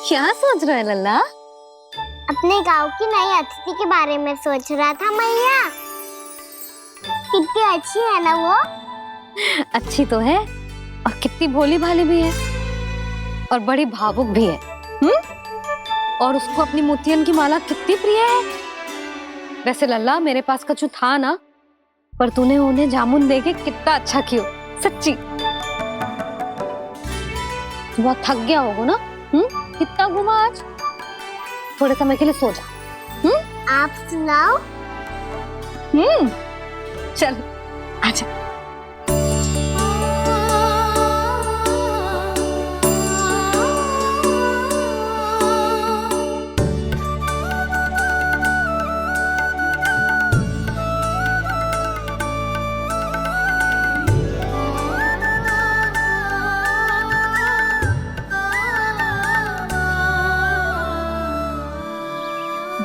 क्या सोच रहा है लल्ला? अपने गांव की नई अतिथि के बारे में सोच रहा था मैया। कितनी अच्छी है ना वो। अच्छी तो है और कितनी भोली भाली भी है और बड़ी भावुक भी है। और उसको अपनी मोतियन की माला कितनी प्रिय है। वैसे लल्ला मेरे पास कछु था ना, पर तूने उन्हें जामुन देके कितना अच्छा किया सच्ची। बहुत थक गया होगा ना? कितना घूमा आज। थोड़े समय के लिए सो जा। आप सुनाओ। चल आजा।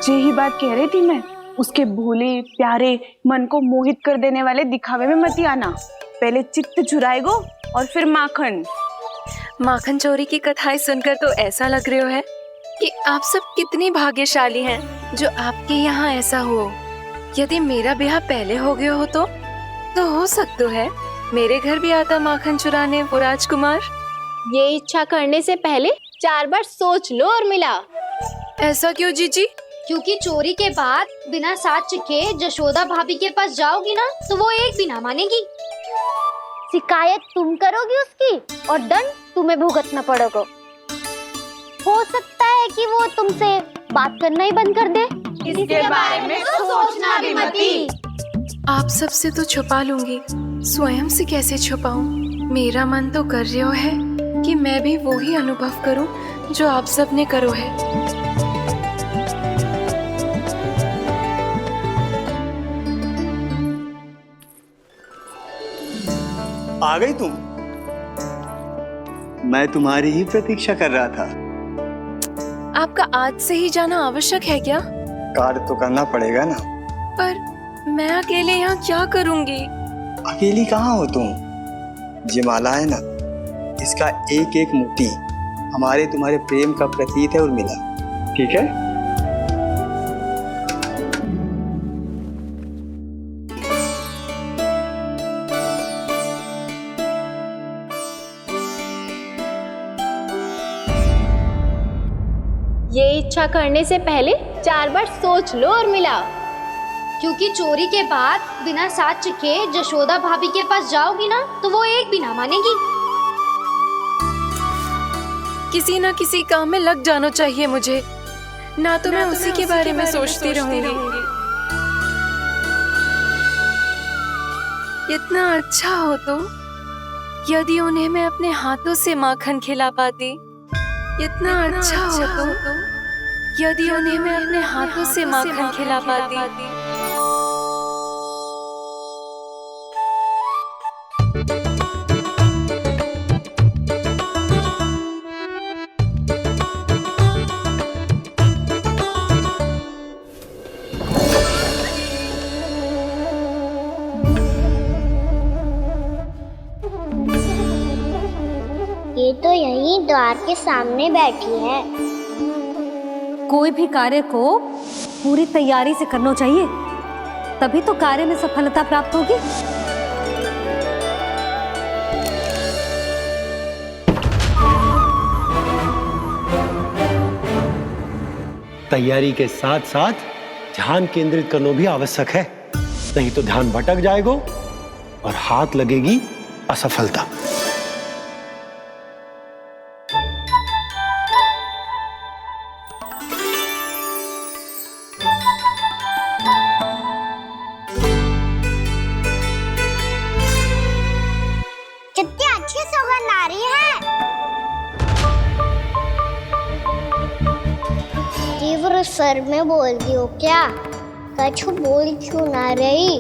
यही बात कह रही थी मैं, उसके भोले प्यारे मन को मोहित कर देने वाले दिखावे में मत आना। पहले चित्त चुराएगो और फिर माखन। माखन चोरी की कथाएं सुनकर तो ऐसा लग रहा है कि आप सब कितनी भाग्यशाली हैं जो आपके यहाँ ऐसा हो। यदि मेरा ब्याह पहले हो गया हो तो हो सकता है मेरे घर भी आता माखन चुराने वो राजकुमार। ये इच्छा करने से पहले 4 बार सोच लो और मिला। ऐसा क्यों जीजी? क्योंकि चोरी के बाद बिना साथ चिखे जशोदा भाभी के पास जाओगी ना तो वो एक भी ना मानेगी। शिकायत तुम करोगी उसकी और दंड तुम्हें भुगतना पड़ेगा। हो सकता है कि वो तुमसे बात करना ही बंद कर दे। इसके बारे में तो सोचना भी मत ही। आप सबसे तो छुपा लूंगी, स्वयं से कैसे छुपाऊं? मेरा मन तो कर रहा है कि मैं भी वो ही अनुभव करूं जो आप सब ने करो है। आ गई तुम? मैं तुम्हारी ही प्रतीक्षा कर रहा था। आपका आज से ही जाना आवश्यक है क्या? कार्य तो करना पड़ेगा ना। पर मैं अकेले यहाँ क्या करूँगी? अकेली कहाँ हो तुम? ये माला है ना, इसका एक एक मोती हमारे तुम्हारे प्रेम का प्रतीक है उर्मिला। ठीक है? ये इच्छा करने से पहले 4 बार सोच लो और मिला। क्योंकि चोरी के बाद बिना साथ चिखे जशोदा भाभी के पास जाओगी ना तो वो एक भी ना मानेगी। किसी ना किसी काम में लग जाना चाहिए मुझे, ना तो मैं उसी के बारे में सोचती रहूंगी। इतना अच्छा हो तो यदि उन्हें मैं अपने हाथों से माखन खिला पाती। इतना अच्छा हो तो यदि उन्हें मैं अपने हाथों से माखन खिला पाती। ये तो यहीं द्वार के सामने बैठी है। कोई भी कार्य को पूरी तैयारी से करना चाहिए, तभी तो कार्य में सफलता प्राप्त होगी। तैयारी के साथ साथ ध्यान केंद्रित करना भी आवश्यक है, नहीं तो ध्यान भटक जाएगा और हाथ लगेगी असफलता। कितनी अच्छी सौगंध आ रही है। तीव्र स्वर में बोल दी हो क्या? कछु बोल क्यों ना रही?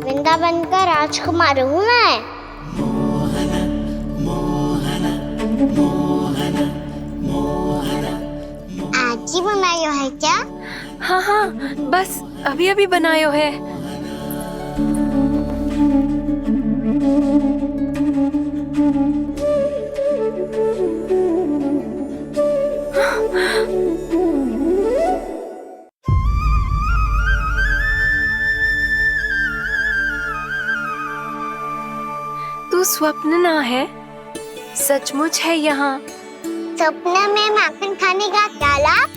वृंदावन का राजकुमार हूँ मैं। आज ही बनायो है क्या? हाँ हाँ, बस अभी अभी बनायो है। तू स्वप्न ना है, सचमुच है यहाँ। सपने में माखन खाने का क्या लाभ?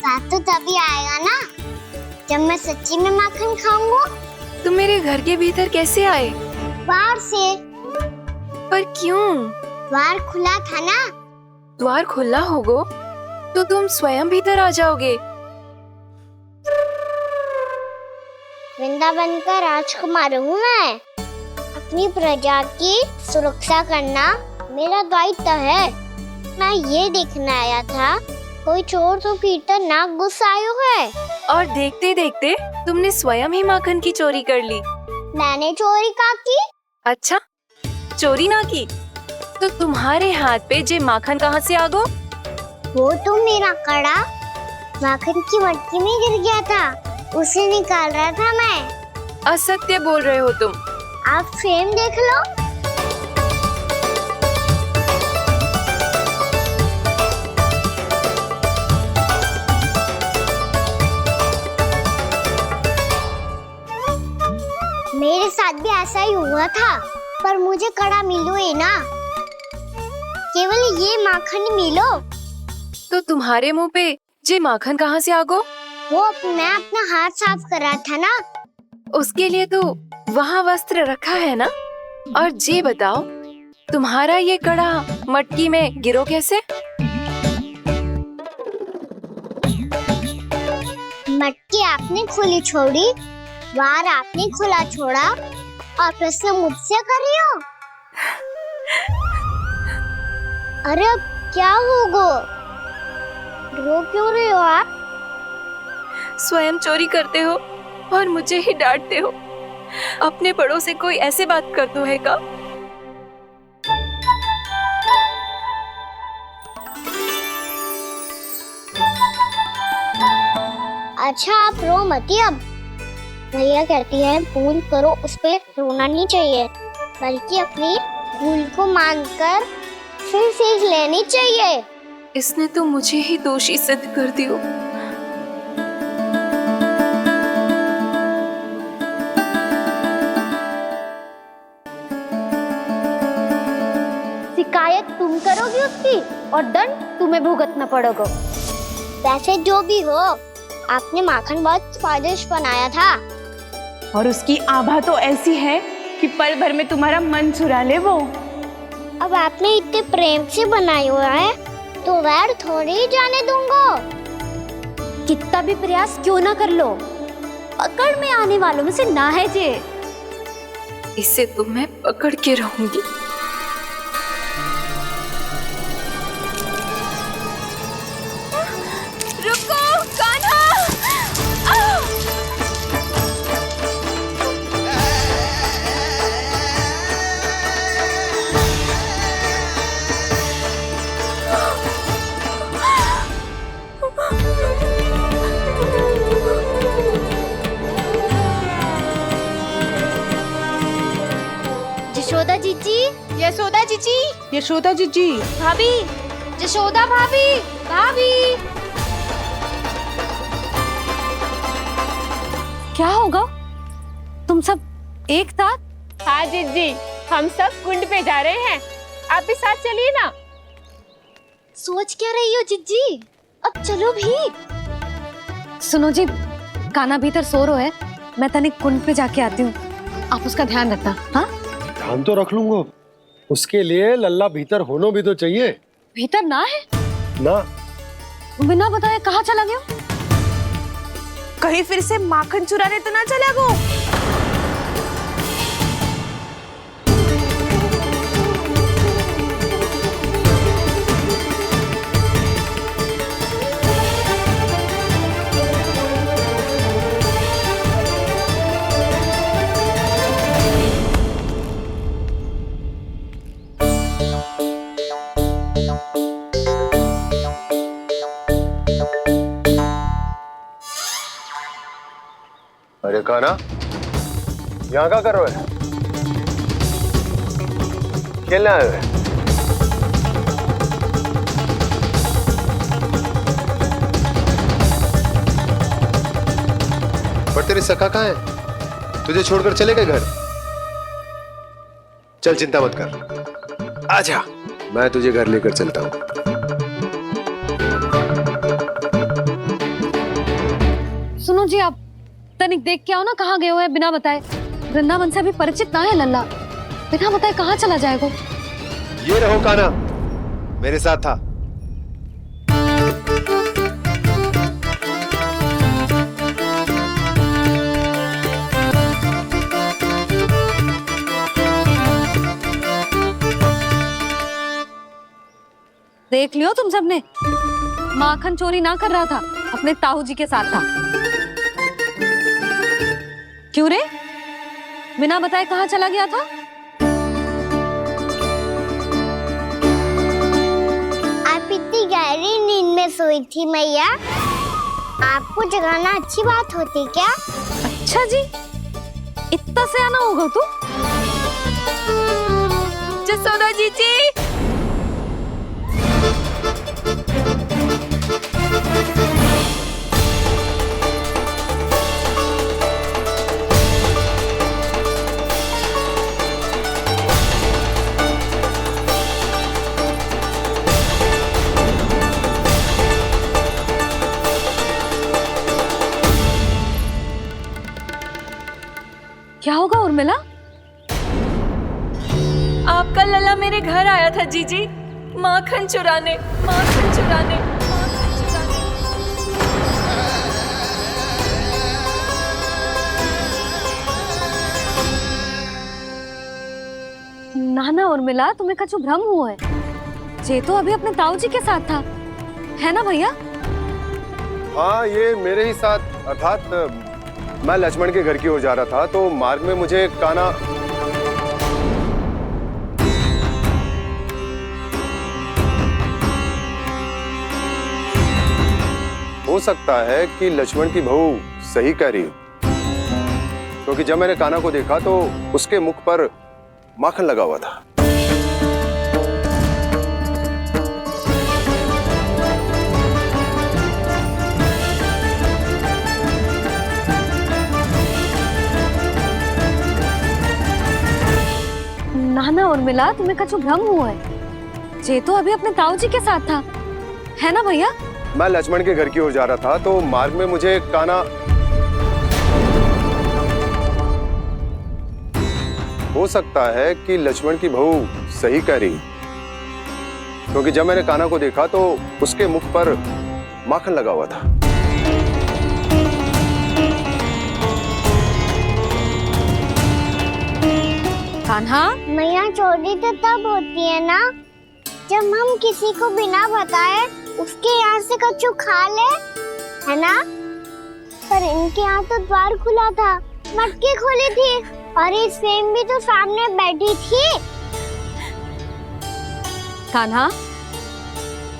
बात तो तभी आएगा ना जब मैं सच्ची में माखन खाऊंगा। तुम मेरे घर के भीतर कैसे आए? बाहर से। पर क्यों? द्वार खुला था ना। द्वार खुला होगा तो तुम स्वयं भीतर आ जाओगे। वृंदावन का राजकुमार हूँ मैं। अपनी प्रजा की सुरक्षा करना मेरा दायित्व है। मैं ये देखने आया था कोई चोर तो भीतर ना घुस आयो है। और देखते देखते तुमने स्वयं ही माखन की चोरी कर ली। मैंने चोरी का की? अच्छा, चोरी ना की तो तुम्हारे हाथ पे जे माखन कहाँ से आ गो? वो तो मेरा कड़ा माखन की मटकी में गिर गया था, उसे निकाल रहा था मैं। असत्य बोल रहे हो तुम। आप फ्रेम देख लो। मेरे साथ भी ऐसा ही हुआ था, पर मुझे कड़ा मिलो ही ना, केवल ये माखन ही मिलो। तो तुम्हारे मुंह पे जे माखन कहाँ से आ गो? वो मैं अपना हाथ साफ कर रहा था ना। उसके लिए तो वहाँ वस्त्र रखा है ना। और जे बताओ, तुम्हारा ये कड़ा मटकी में गिरो कैसे? मटकी आपने खुली छोड़ी, द्वार आपने खुला छोड़ा, और प्रश्न मुझसे करियो। अरे अब क्या होगा? रो क्यों रहे हो आप? स्वयं चोरी करते हो और मुझे ही डांटते हो। अपने बड़ों से कोई ऐसे बात कर दो है का? अच्छा आप रो मती। अब भैया कहती है भूल करो, उस पे रोना नहीं चाहिए, बल्कि अपनी भूल को मानकर फिर सीख लेनी चाहिए। इसने तो मुझे ही दोषी सिद्ध कर दियो। शिकायत तुम करोगी उसकी और दंड तुम्हें भुगतना पड़ेगा। वैसे जो भी हो, आपने माखन बहुत स्वादिष्ट बनाया था। और उसकी आभा तो ऐसी है कि पल भर में तुम्हारा मन चुरा ले वो। अब आपने इतने प्रेम से बनाया हुआ है तो वैर थोड़ी ही जाने दूंगा। कितना भी प्रयास क्यों ना कर लो, पकड़ में आने वालों में से ना है जे। इसे तो मैं पकड़ के रहूंगी। रुको कान्हा! यशोदा जीजी, यशोदा जीजी, यशोदा जीजी, भाभी, यशोदा भाभी, भाभी। क्या होगा? तुम सब एक साथ? हाँ जीजी, हम सब कुंड पे जा रहे हैं, आप भी साथ चलिए ना। सोच क्या रही हो जीजी? अब चलो भी। सुनो जी, कान्हा भीतर सो रहा है, मैं तनिक कुंड पे जाके आती हूँ, आप उसका ध्यान रखना। हाँ, ध्यान तो रख लूंगा। उसके लिए लल्ला भीतर होना भी तो चाहिए। भीतर ना है? ना, बिना बताए कहाँ चला गया? कहीं फिर से माखन चुराने तो ना चला गो। अरे कान्हा, यहाँ क्या कर रहे हो? खेलने आए हुए? पर तेरे सखा कहाँ है? तुझे छोड़कर चले गए घर? चल चिंता मत कर, आजा, मैं तुझे घर लेकर चलता हूँ। सुनो जी, आप तनिक देख के आओ ना कहाँ गए हुए हैं बिना बताए। वृंदावन से अभी परिचित ना है लल्ला, बिना बताए कहाँ चला जाएगा। ये रहो कान्हा, मेरे साथ था। देख लियो तुम सबने, माखन चोरी ना कर रहा था, अपने ताऊ जी के साथ था। क्यों रे, बिना बताए कहाँ चला गया था? आप इतनी गहरी नींद में सोई थी मैया, आपको जगाना अच्छी बात होती क्या? अच्छा जी, इतना सयाना होगा तू? जसोदा जीजी, क्या होगा उर्मिला? आपका लल्ला मेरे घर आया था जीजी, माखन चुराने, माखन चुराने, माखन चुराने। ना ना उर्मिला, तुम्हें कछु भ्रम हुआ है। जे तो अभी अपने ताऊ जी के साथ था, है ना भैया? हाँ, ये मेरे ही साथ, अर्थात मैं लक्ष्मण के घर की ओर जा रहा था तो मार्ग में मुझे कान्हा हो सकता है कि लक्ष्मण की बहू सही कह रही हो, क्योंकि जब मैंने कान्हा को देखा तो उसके मुख पर माखन लगा हुआ था। ना ना उर्मिला, तुम्हें कछु भ्रम हुआ है। जे तो अभी अपने ताऊ जी के साथ था, है ना भैया? मैं लक्ष्मण के घर की ओर जा रहा था तो मार्ग में मुझे कान्हा हो सकता है कि लक्ष्मण की बहू सही कह रही, क्योंकि जब मैंने कान्हा को देखा तो उसके मुख पर माखन लगा हुआ था। कान्हा, मैया चोरी तो तब होती है ना जब हम किसी को बिना बताए उसके यहाँ से कछु खा ले, है ना? पर इनके यहाँ तो द्वार खुला था, मटकी खोली थी और इस फेम भी तो सामने बैठी थी। कान्हा,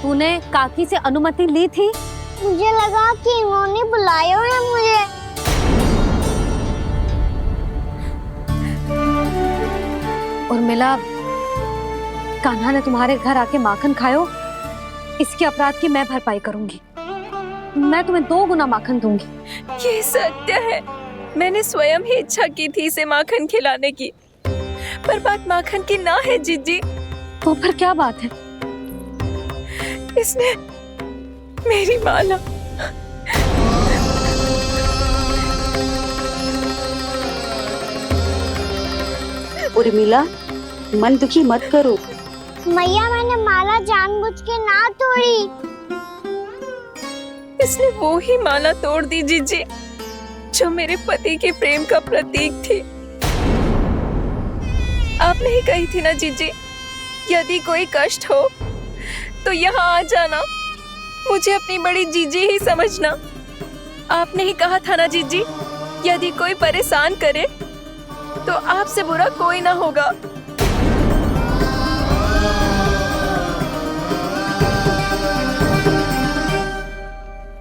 तूने काकी से अनुमति ली थी? मुझे लगा कि इन्होंने बुलाया है मुझे। उर्मिला, कान्हा ने तुम्हारे घर आके माखन खायो, इसके अपराध की मैं भरपाई करूंगी। मैं तुम्हें 2 गुना माखन दूंगी। ये सत्य है, मैंने स्वयं ही इच्छा की थी इसे माखन खिलाने की, पर बात माखन की ना है जीजी। तो फिर क्या बात है? इसने मेरी माला उर्मिला, मन दुखी मत करो। मैया, मैंने माला जानबूझ के ना तोड़ी। इसने वो ही माला तोड़ दी जीजी जो मेरे पति के प्रेम का प्रतीक थी। आपने ही कही थी ना जीजी, यदि कोई कष्ट हो तो यहाँ आ जाना, मुझे अपनी बड़ी जीजी ही समझना। आपने ही कहा था ना जीजी, यदि कोई परेशान करे तो आपसे बुरा कोई ना होगा।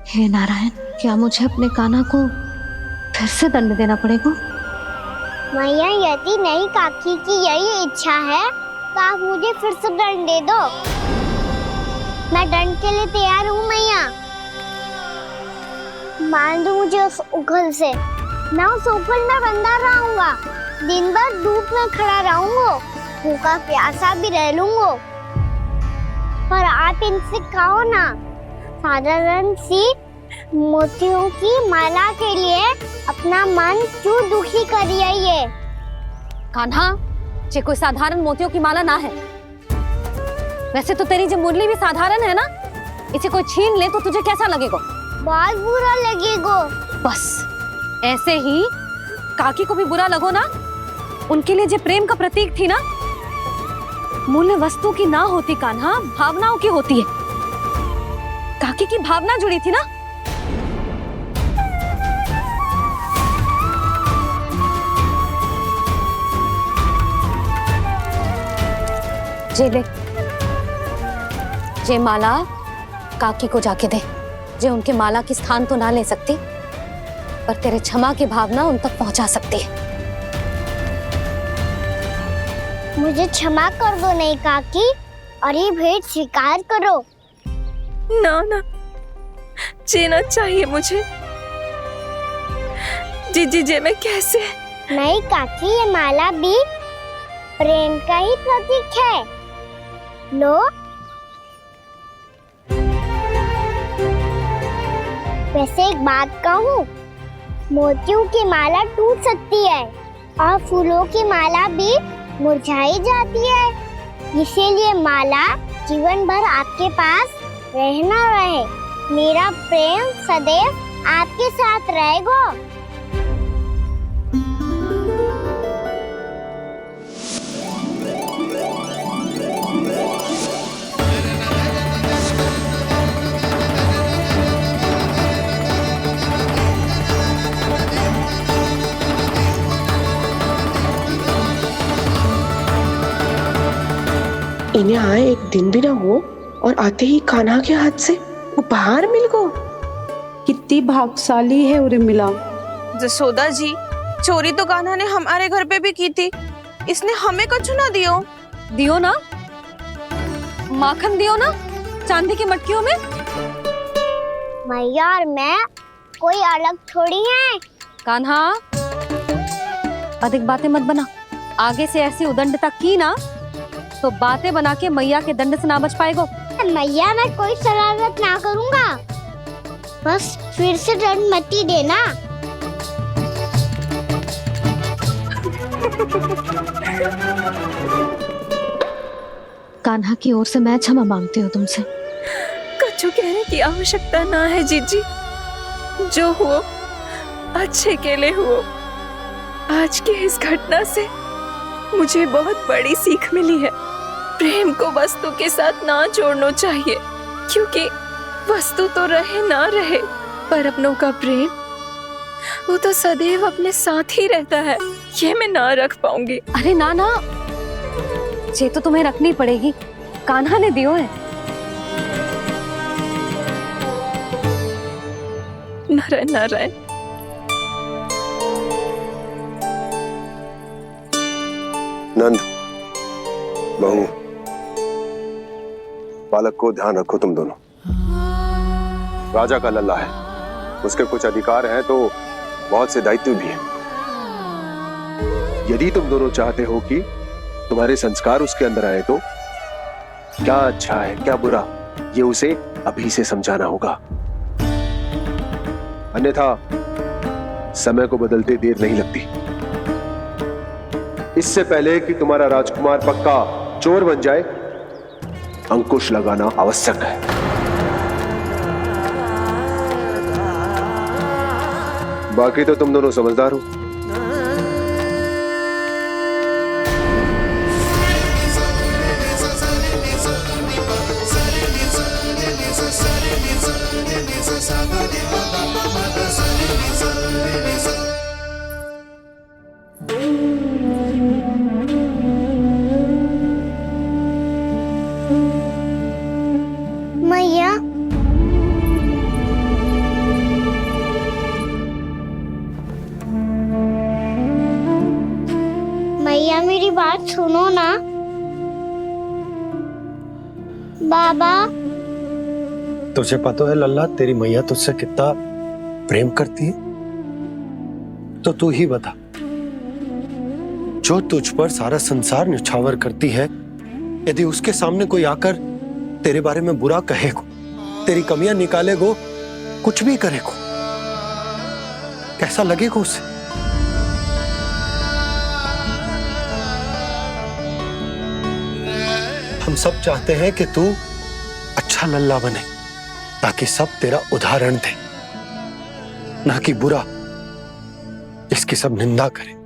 हे नारायण, क्या मुझे अपने कान्हा को फिर से दंड देना पड़ेगा? मैया, यदि नहीं काकी की यही इच्छा है तो आप मुझे फिर से दंड दे दो। मैं दंड के लिए तैयार हूँ मैया। मान दो मुझे उस उखल से, मैं उस उखल में बंधा रहूंगा, दिन भर धूप में खड़ा रहूंगा भूखा प्यासा भी रह लूंगा, पर आप इनसे कहो ना, साधारण सी मोतियों की माला के लिए अपना मन क्यों दुखी करिए? कान्हा, ये कोई साधारण मोतियों की माला ना है। वैसे तो तेरी जो मुरली भी साधारण है ना, इसे कोई छीन ले तो तुझे कैसा लगेगा? बहुत बुरा लगेगा। बस ऐसे ही काकी को भी बुरा लगो ना। उनके लिए जो प्रेम का प्रतीक थी ना, मूल्य वस्तु की ना होती कान्हा, भावनाओं की होती है। काकी की भावना जुड़ी थी ना। जे ले, जे माला काकी को जाके दे। जे उनके माला की स्थान तो ना ले सकती, पर तेरे क्षमा की भावना उन तक पहुंचा सकती है। मुझे क्षमा कर दो नहीं काकी, और ये भेंट स्वीकार करो। ना ना, जीना चाहिए मुझे। जी जे मैं कैसे? नहीं काकी, ये माला भी प्रेम का ही प्रतीक है। लो, वैसे एक बात कहूँ, मोतियों की माला टूट सकती है और फूलों की माला भी मुरझाई जाती है। इसीलिए माला जीवन भर आपके पास रहना रहे। मेरा प्रेम सदैव आपके साथ रहेगा। इन्हें आए एक दिन भी ना हो और आते ही कान्हा के हाथ से उपहार मिल गो। कितनी भाग्यशाली है उर्मिला। जसोदा जी, चोरी तो कान्हा ने हमारे घर पे भी की थी, इसने हमें कछु ना दियो। दियो ना, माखन दियो ना, चांदी की मटकियों में। मैया और मैं कोई अलग थोड़ी हैं। कान्हा, अधिक बातें मत बना। आगे से ऐसी उदंडता की ना तो बातें बना के मैया के दंड से ना बच पाएगो। मैया, मैं कोई शरारत ना करूंगा, बस फिर से दंड मत ही देना। कान्हा की ओर से मैं क्षमा मांगती हूँ तुमसे। कछु कहने की आवश्यकता ना है जीजी। जो हुआ अच्छे के लिए हुआ। आज की इस घटना से मुझे बहुत बड़ी सीख मिली है। प्रेम को वस्तु के साथ ना जोड़ना चाहिए, क्योंकि वस्तु तो रहे ना रहे, पर अपनों का प्रेम वो तो सदैव अपने साथ ही रहता है। ये मैं ना रख पाऊंगी। अरे ना ना, ये तो तुम्हें रखनी पड़ेगी। कान्हा ने दियो है। नारायण नारायण। नंद, बहू, बालक को ध्यान रखो तुम दोनों। राजा का लल्ला है, उसके कुछ अधिकार हैं तो बहुत से दायित्व भी हैं। यदि तुम दोनों चाहते हो कि तुम्हारे संस्कार उसके अंदर आए तो क्या अच्छा है क्या बुरा, ये उसे अभी से समझाना होगा। अन्यथा समय को बदलते देर नहीं लगती। इससे पहले कि तुम्हारा राजकुमार पक्का चोर बन जाए, अंकुश लगाना आवश्यक है। बाकी तो तुम दोनों समझदार हो। मैया, मैया मेरी बात सुनो ना। बाबा, तुझे पता है लल्ला, तेरी मैया तुझसे कितना प्रेम करती है, तो तू ही बता। जो तुझ पर सारा संसार न्यौछावर करती है, यदि उसके सामने कोई आकर तेरे बारे में बुरा कहेगो, तेरी कमियां निकालेगो, कुछ भी करेगो, कैसा लगेगा उसे? हम सब चाहते हैं कि तू अच्छा लल्ला बने, ताकि सब तेरा उदाहरण दे, ना कि बुरा जिसकी सब निंदा करे।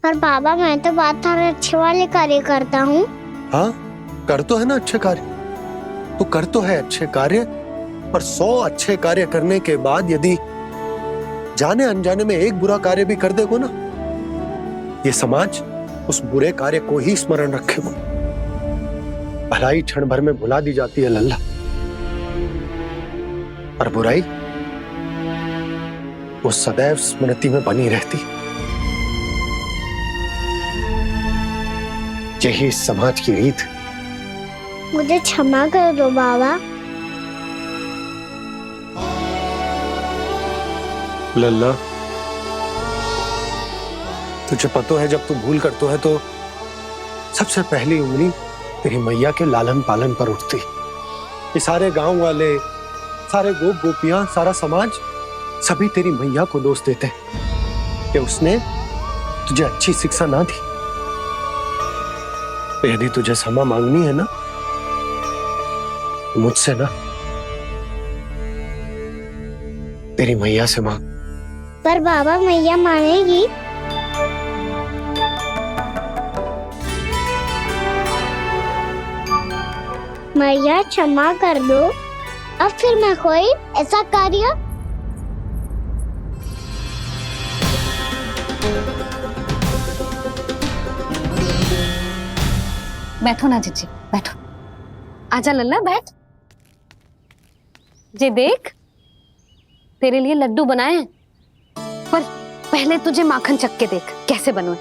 पर बाबा मैं तो बात हर अच्छे वाले कार्य करता हूँ। हाँ, कर तो है ना अच्छे कार्य, तू कर तो है अच्छे कार्य, पर 100 अच्छे कार्य करने के बाद यदि जाने अनजाने में एक बुरा कार्य भी कर देगो ना, ये समाज उस बुरे कार्य को ही स्मरण रखेगो। भलाई क्षण भर में भुला दी जाती है लल्ला, और बुराई वो सदैव स्मृति में बनी रहती। यही इस समाज की रीत। मुझे क्षमा कर दो बाबा। लल्ला, तुझे पता है जब तू भूल करतो है तो सबसे पहली उंगली तेरी मैया के लालन पालन पर उठती। ये सारे गांव वाले, सारे गोप गोपियां, सारा समाज सभी तेरी मैया को दोष देते कि उसने तुझे अच्छी शिक्षा ना दी। तो यदि तुझे क्षमा मांगनी है ना, तो मुझसे ना, तेरी मैया से मांग। पर बाबा मैया मानेगी? मैया क्षमा कर दो, अब फिर मैं कोई ऐसा कार्य। बैठो ना जीजी, बैठो। आजा लल्ला, बैठ। जे देख, तेरे लिए लड्डू बनाए हैं, पर पहले तुझे माखन चख के देख कैसे बने।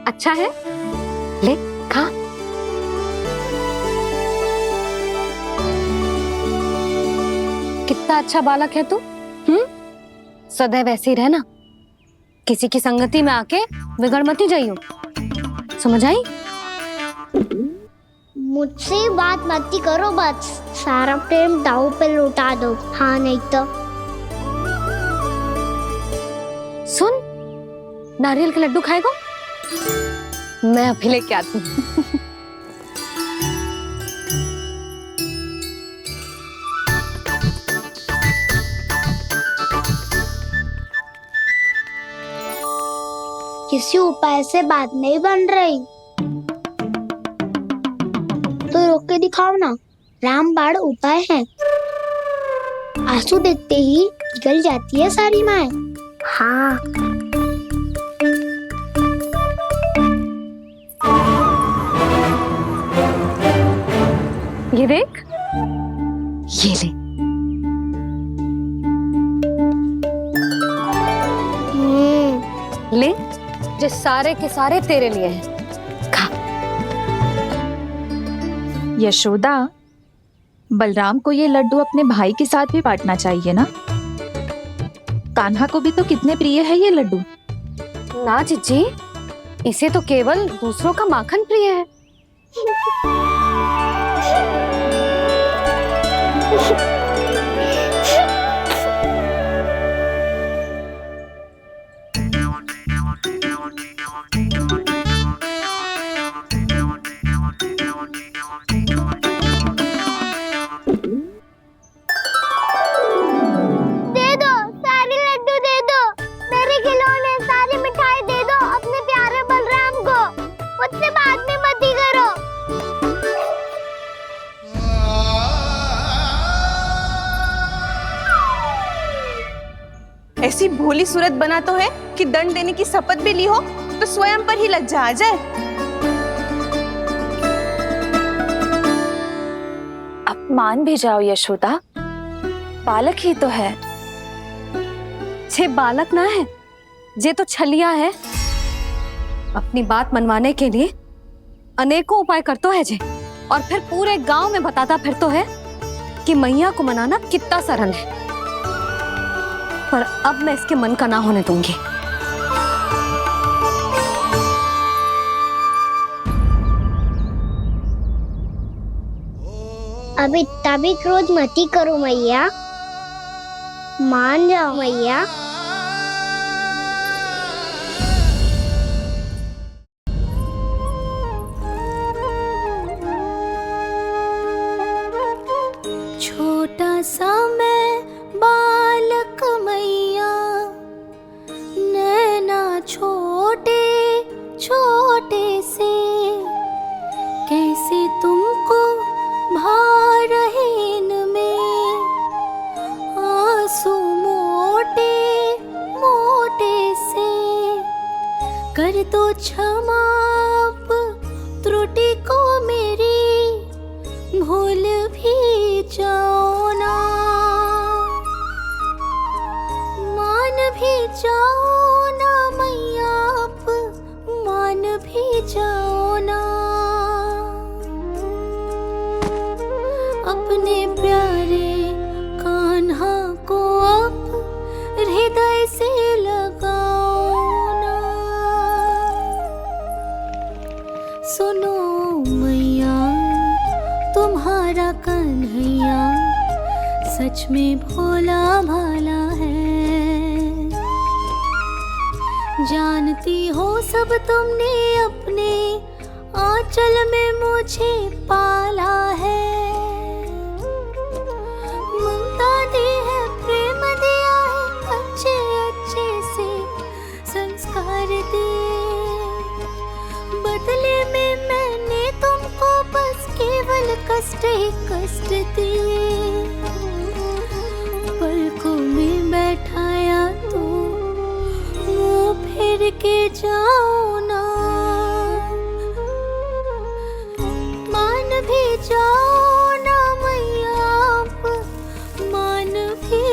अच्छा है, ले खा। कितना अच्छा बालक है तू। सदैव ऐसे ही रहना, किसी की संगति में आके बिगड़ मत जाइयो, समझ आई? मुझसे बात मत करो, बस सारा प्रेम दाव पे लौटा दो। हाँ नहीं तो सुन, नारियल के लड्डू खाएगा? मैं अभी लेके आती हूँ। किसी उपाय से बात नहीं बन रही तो रोक के दिखाओ ना। रामबाण उपाय है, आंसू देखते ही गल जाती है सारी माए। हाँ ये देख, ये ले। ले, जो सारे के सारे तेरे लिए हैं, खा। यशोदा, बलराम को ये लड्डू अपने भाई के साथ भी बांटना चाहिए ना। कान्हा को भी तो कितने प्रिय है ये लड्डू। ना जीजी, इसे तो केवल दूसरों का माखन प्रिय है। ऐसी भोली सूरत बना तो है कि दंड देने की शपथ भी ली हो तो स्वयं पर ही लज्जा आ जाए। अब मान भी जाओ यशोदा, बालक ही तो है। छे बालक ना है, जे तो छलिया है। अपनी बात मनवाने के लिए अनेकों उपाय करतो है जे, और फिर पूरे गांव में बताता फिरतो है कि मैया को मनाना कितना सरल है। पर अब मैं इसके मन का ना होने दूंगी। अब इतना भी क्रोध मत ही करो मैया, मान जाओ मैया। छोटा सा मैं बालक मैया, नैना छोटे छोटे से, कैसे तुमको भा रहे इनमें आंसू मोटे मोटे से। कर दो क्षमा त्रुटि को मेरी, भूल भी जाओ ना, मान भी जाओ ना मैया, आप मान भी जाओ ना। अपने प्यारे कान्हा को अब हृदय से लगाओ ना। सुनो मैया, तुम्हारा कन्हैया सच में भोला भाला है। जानती हो सब तुमने अपने आंचल में मुझे पाला है। ममता दी है, प्रेम दिया है, अच्छे अच्छे से संस्कार दिए। बदले में मैंने तुमको बस केवल कष्ट ही कष्ट दिए। पलकों में बैठाया तो मुंह फेर के जाओ ना, मान भी जाओ ना मैया, आप मान भी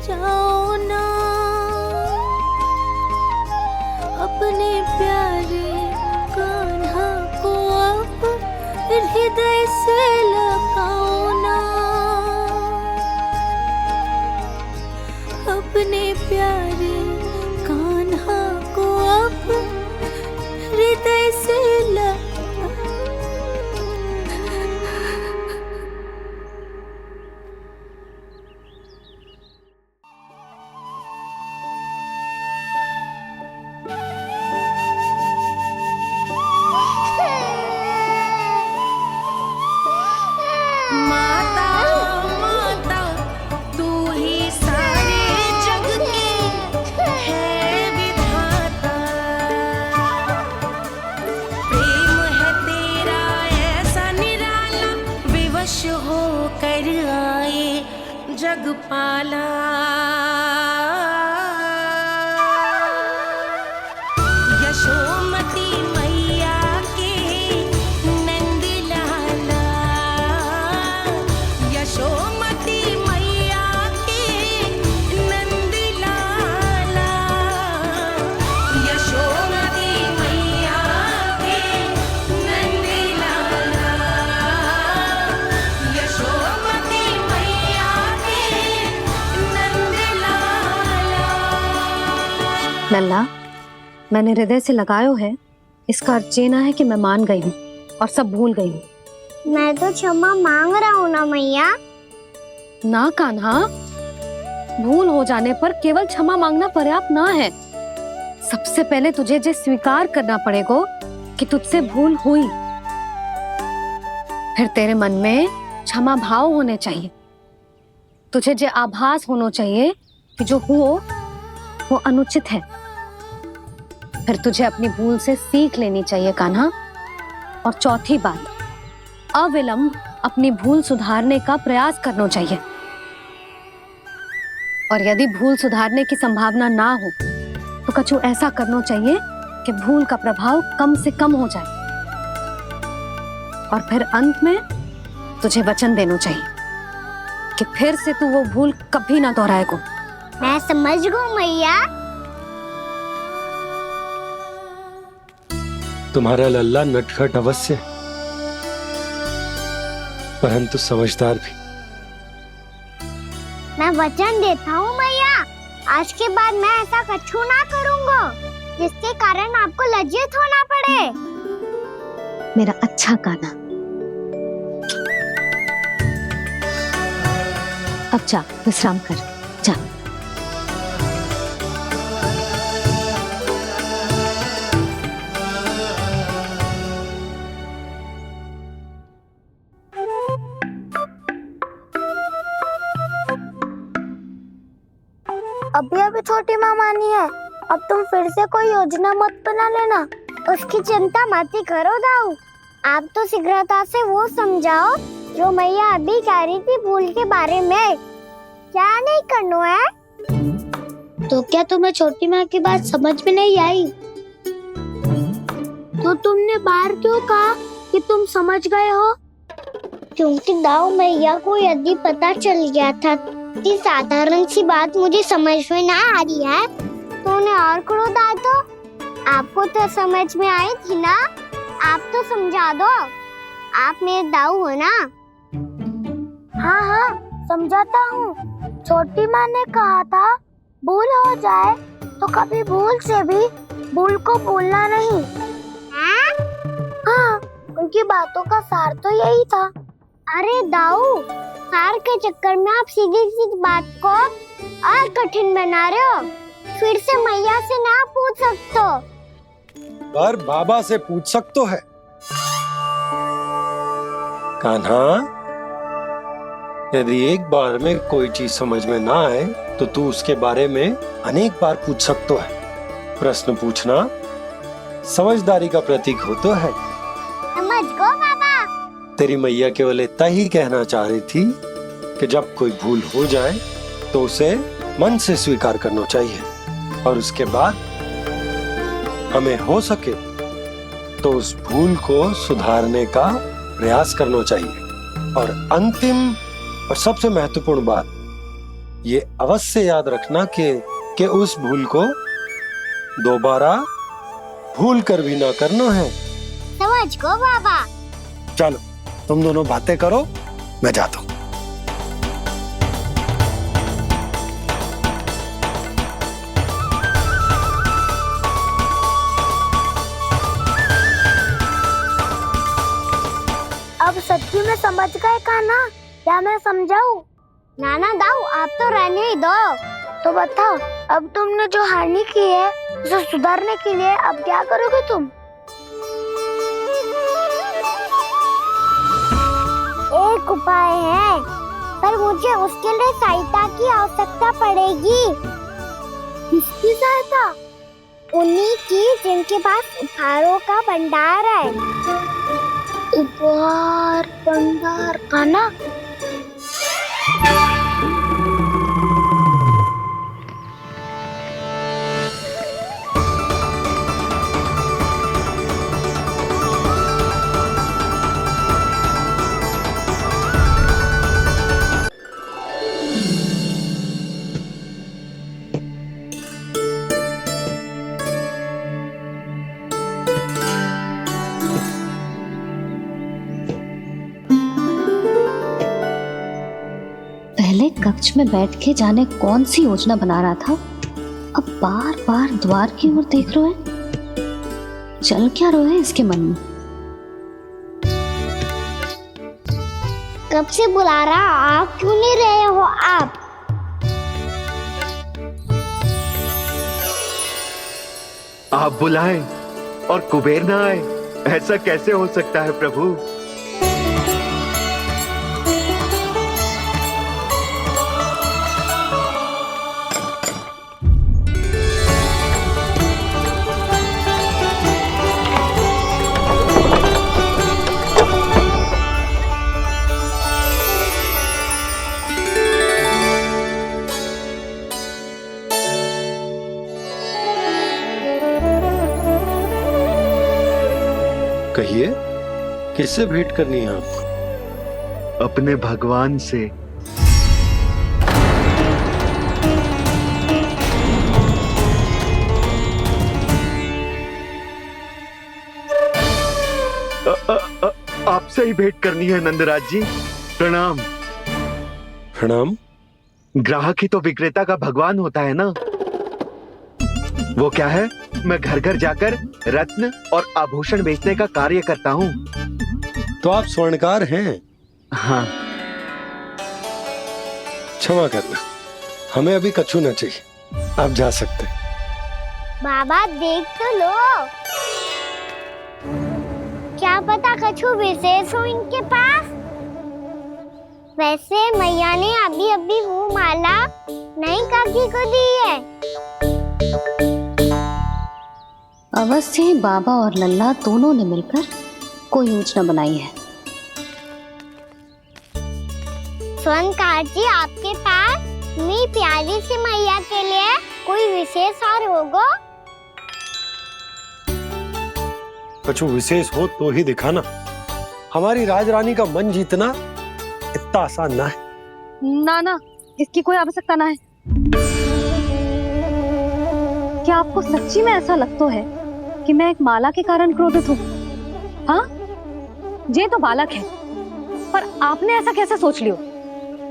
जाओ ना। अपने प्यारे कान्हा को अब हृदय से लगाओ ना। अपने प्यारे कान्हा को अब हृदय से जगपाला। यशोमती मैया के नंद लाला, यशोमती मैया के नंद लाला, यशोमती मैया के नंद लाला, यशोमती मैया के नंद लाला। लल्ला, मैंने हृदय से लगायो है, इसका अर्थ ये ना है कि मैं मान गई हूँ और सब भूल गई हूँ। मैं तो क्षमा मांग रहा हूँ ना मैया। ना कान्हा, भूल हो जाने पर केवल क्षमा मांगना पर्याप्त ना है। सबसे पहले तुझे जो स्वीकार करना पड़ेगा कि तुझसे भूल हुई, फिर तेरे मन में क्षमा भाव होने चाहिए। तुझे जो आभास होना चाहिए कि जो हुआ वो अनुचित है। फिर तुझे अपनी भूल से सीख लेनी चाहिए कान्हा। और चौथी बात, अविलंब अपनी भूल सुधारने का प्रयास करना चाहिए। और यदि भूल सुधारने की संभावना ना हो तो कछु ऐसा करना चाहिए कि भूल का प्रभाव कम से कम हो जाए। और फिर अंत में तुझे वचन देना चाहिए कि फिर से तू वो भूल कभी ना दोहराएगा। मैं समझ गई मैया। तुम्हारा लल्ला नटखट अवश्य, परंतु समझदार भी। मैं वचन देता हूँ मैया, आज के बाद मैं ऐसा कछु ना करूँगा जिसके कारण आपको लज्जित होना पड़े। मेरा अच्छा कान्हा, अब जा विश्राम कर, जा। अभी अभी छोटी माँ मानी है, अब तुम फिर से कोई योजना मत बना लेना। उसकी चिंता मत ही करो दाऊ, आप तो शीघ्रता से वो समझाओ जो मैया अभी कह रही थी भूल के बारे में। क्या नहीं करना है? तो क्या तुम्हें छोटी माँ की बात समझ में नहीं आई? तो तुमने बाहर क्यों कहा कि तुम समझ गए हो? क्योंकि दाऊ मैया को यदि पता चल गया था कि साधारण सी बात मुझे समझ में ना आ रही है तो उन्हें और क्रोध आया तो आपको तो समझ में आई थी ना, आप तो समझा दो, आप मेरे दाऊ हो ना। हाँ हाँ समझाता हूँ। छोटी माँ ने कहा था भूल हो जाए तो कभी भूल से भी भूल को भूलना नहीं। हाँ उनकी बातों का सार तो यही था। अरे दाऊ, सार के चक्कर में आप सीधी सीधी बात को और कठिन बना रहे हो। फिर से मैया से ना पूछ सकते हो, पर बाबा से पूछ सकते है। कान्हा, यदि एक बार में कोई चीज समझ में ना आए तो तू उसके बारे में अनेक बार पूछ सकते है। प्रश्न पूछना समझदारी का प्रतीक होता है। समझ गो बाबा। तेरी मैया केवल इतना ही कहना चाह रही थी कि जब कोई भूल हो जाए तो उसे मन से स्वीकार करना चाहिए और उसके बाद हमें हो सके तो उस भूल को सुधारने का प्रयास करना चाहिए। और अंतिम और सबसे महत्वपूर्ण बात ये अवश्य याद रखना कि उस भूल को दोबारा भूल कर भी ना करना है। समझ गो बाबा। चलो तुम दोनों बातें करो, मैं जाता हूँ। अब सच्ची में समझ गए कान्हा? क्या मैं समझाऊं? नाना दाऊ आप तो रहने ही दो। तो बताओ अब तुमने जो हानि की है उसे सुधारने के लिए अब क्या करोगे तुम? एक उपाय है पर मुझे उसके लिए सहायता की आवश्यकता पड़ेगी। किसकी सहायता? उन्हीं की जिनके पास उपहारों का भंडार है। उपहार भंडार का ना? पहले कक्ष में बैठ के जाने कौन सी योजना बना रहा था, अब बार बार द्वार की ओर देख रहे हैं। चल क्या रहे इसके मन में? कब से बुला रहा, आप क्यों नहीं रहे हो? आप बुलाएं और कुबेर ना आए, ऐसा कैसे हो सकता है प्रभु? कहिए, किससे भेंट करनी है आपको? अपने भगवान से। आपसे ही भेंट करनी है नंदराज जी। प्रणाम। प्रणाम। ग्राहक ही तो विक्रेता का भगवान होता है ना। वो क्या है, मैं घर घर जाकर रत्न और आभूषण बेचने का कार्य करता हूँ। तो आप स्वर्णकार हैं? हाँ। क्षमा करना, हमें अभी कछु न चाहिए, आप जा सकते हैं। बाबा देख तो लो, क्या पता कछु विशेष हो इनके पास। वैसे मैया ने अभी अभी वो माला नहीं काकी को दी है। अवश्य ही बाबा और लल्ला दोनों ने मिलकर कोई योजना बनाई है। स्वर्णकार जी, आपके पास मेरी प्यारी सी मैया के लिए कोई विशेष और होगा? कछु विशेष हो तो ही दिखाना। हमारी राजरानी का मन जीतना इतना आसान ना है। ना, इसकी कोई आवश्यकता ना है। क्या आपको सच्ची में ऐसा लगता है कि मैं एक माला के कारण क्रोधित हूँ? हाँ, ये तो बालक है, पर आपने ऐसा कैसे सोच लियो?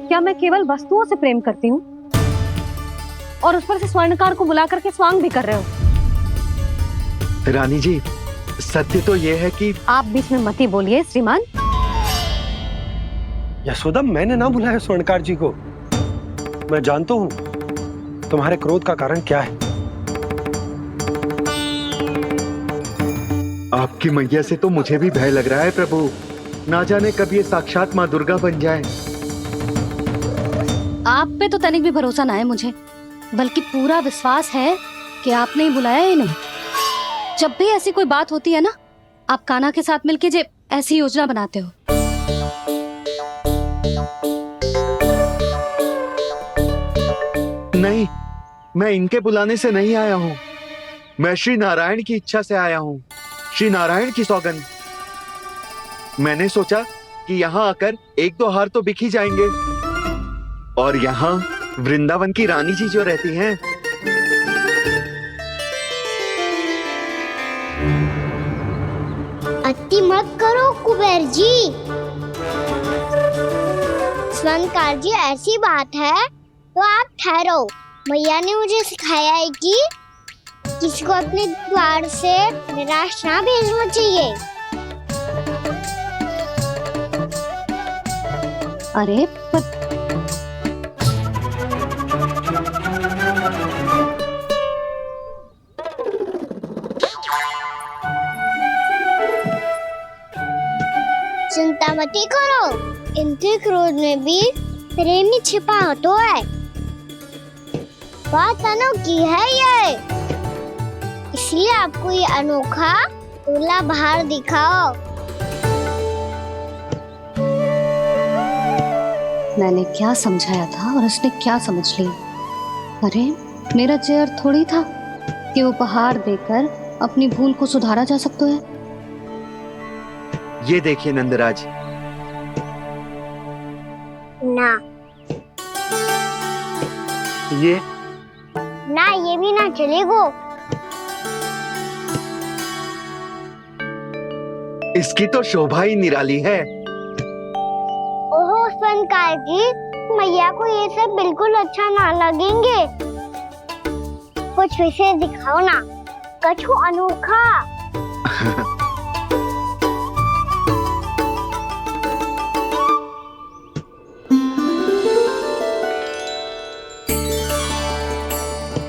क्या मैं केवल वस्तुओं से प्रेम करती हूँ और उस पर से स्वर्णकार को बुला करके स्वांग भी कर रहे हो? रानी जी, सत्य तो ये है कि आप बीच में मत ही बोलिए श्रीमान। यशोदा, मैंने ना बुलाया स्वर्णकार जी को। मैं जानता हूँ तुम्हारे क्रोध का कारण क्या है। आपकी मैया से तो मुझे भी भय लग रहा है प्रभु। ना जाने कब ये साक्षात माँ दुर्गा बन जाए। आप पे तो तनिक भी भरोसा ना है मुझे, बल्कि पूरा विश्वास है कि आपने ही बुलाया है इन्हें। जब भी ऐसी कोई बात होती है ना, आप कान्हा के साथ मिलके जे ऐसी योजना बनाते हो। नहीं, मैं इनके बुलाने से नहीं आया हूँ। मैं श्री नारायण की इच्छा से आया हूँ, श्री नारायण की सौगंध। मैंने सोचा कि यहाँ आकर एक दो हार तो बिक ही जाएंगे। और यहाँ वृंदावन की रानी जी जो रहती हैं, अति मत करो कुबेर जी। स्वर्णकार जी, ऐसी बात है तो आप ठहरो। मैया ने मुझे सिखाया है कि किसी को अपने द्वार से निराश ना भेजना चाहिए। अरे पर चिंता मत करो, इनके क्रोध में भी प्रेम ही छिपा तो है। बात अनोखी है ये, इसलिए आपको ये अनोखा दूल्हा बाहर दिखाओ। मैंने क्या समझाया था और उसने क्या समझ लिया? अरे मेरा चेयर थोड़ी था कि उपहार देकर अपनी भूल को सुधारा जा सकता है। ये देखिए नंदराज। ना, ये भी ना चलेगो। इसकी तो शोभा ही निराली है। ओहो स्वर्णकार जी, मैया को ये सब बिल्कुल अच्छा ना लगेंगे। कुछ विशेष दिखाओ ना, कछु अनोखा।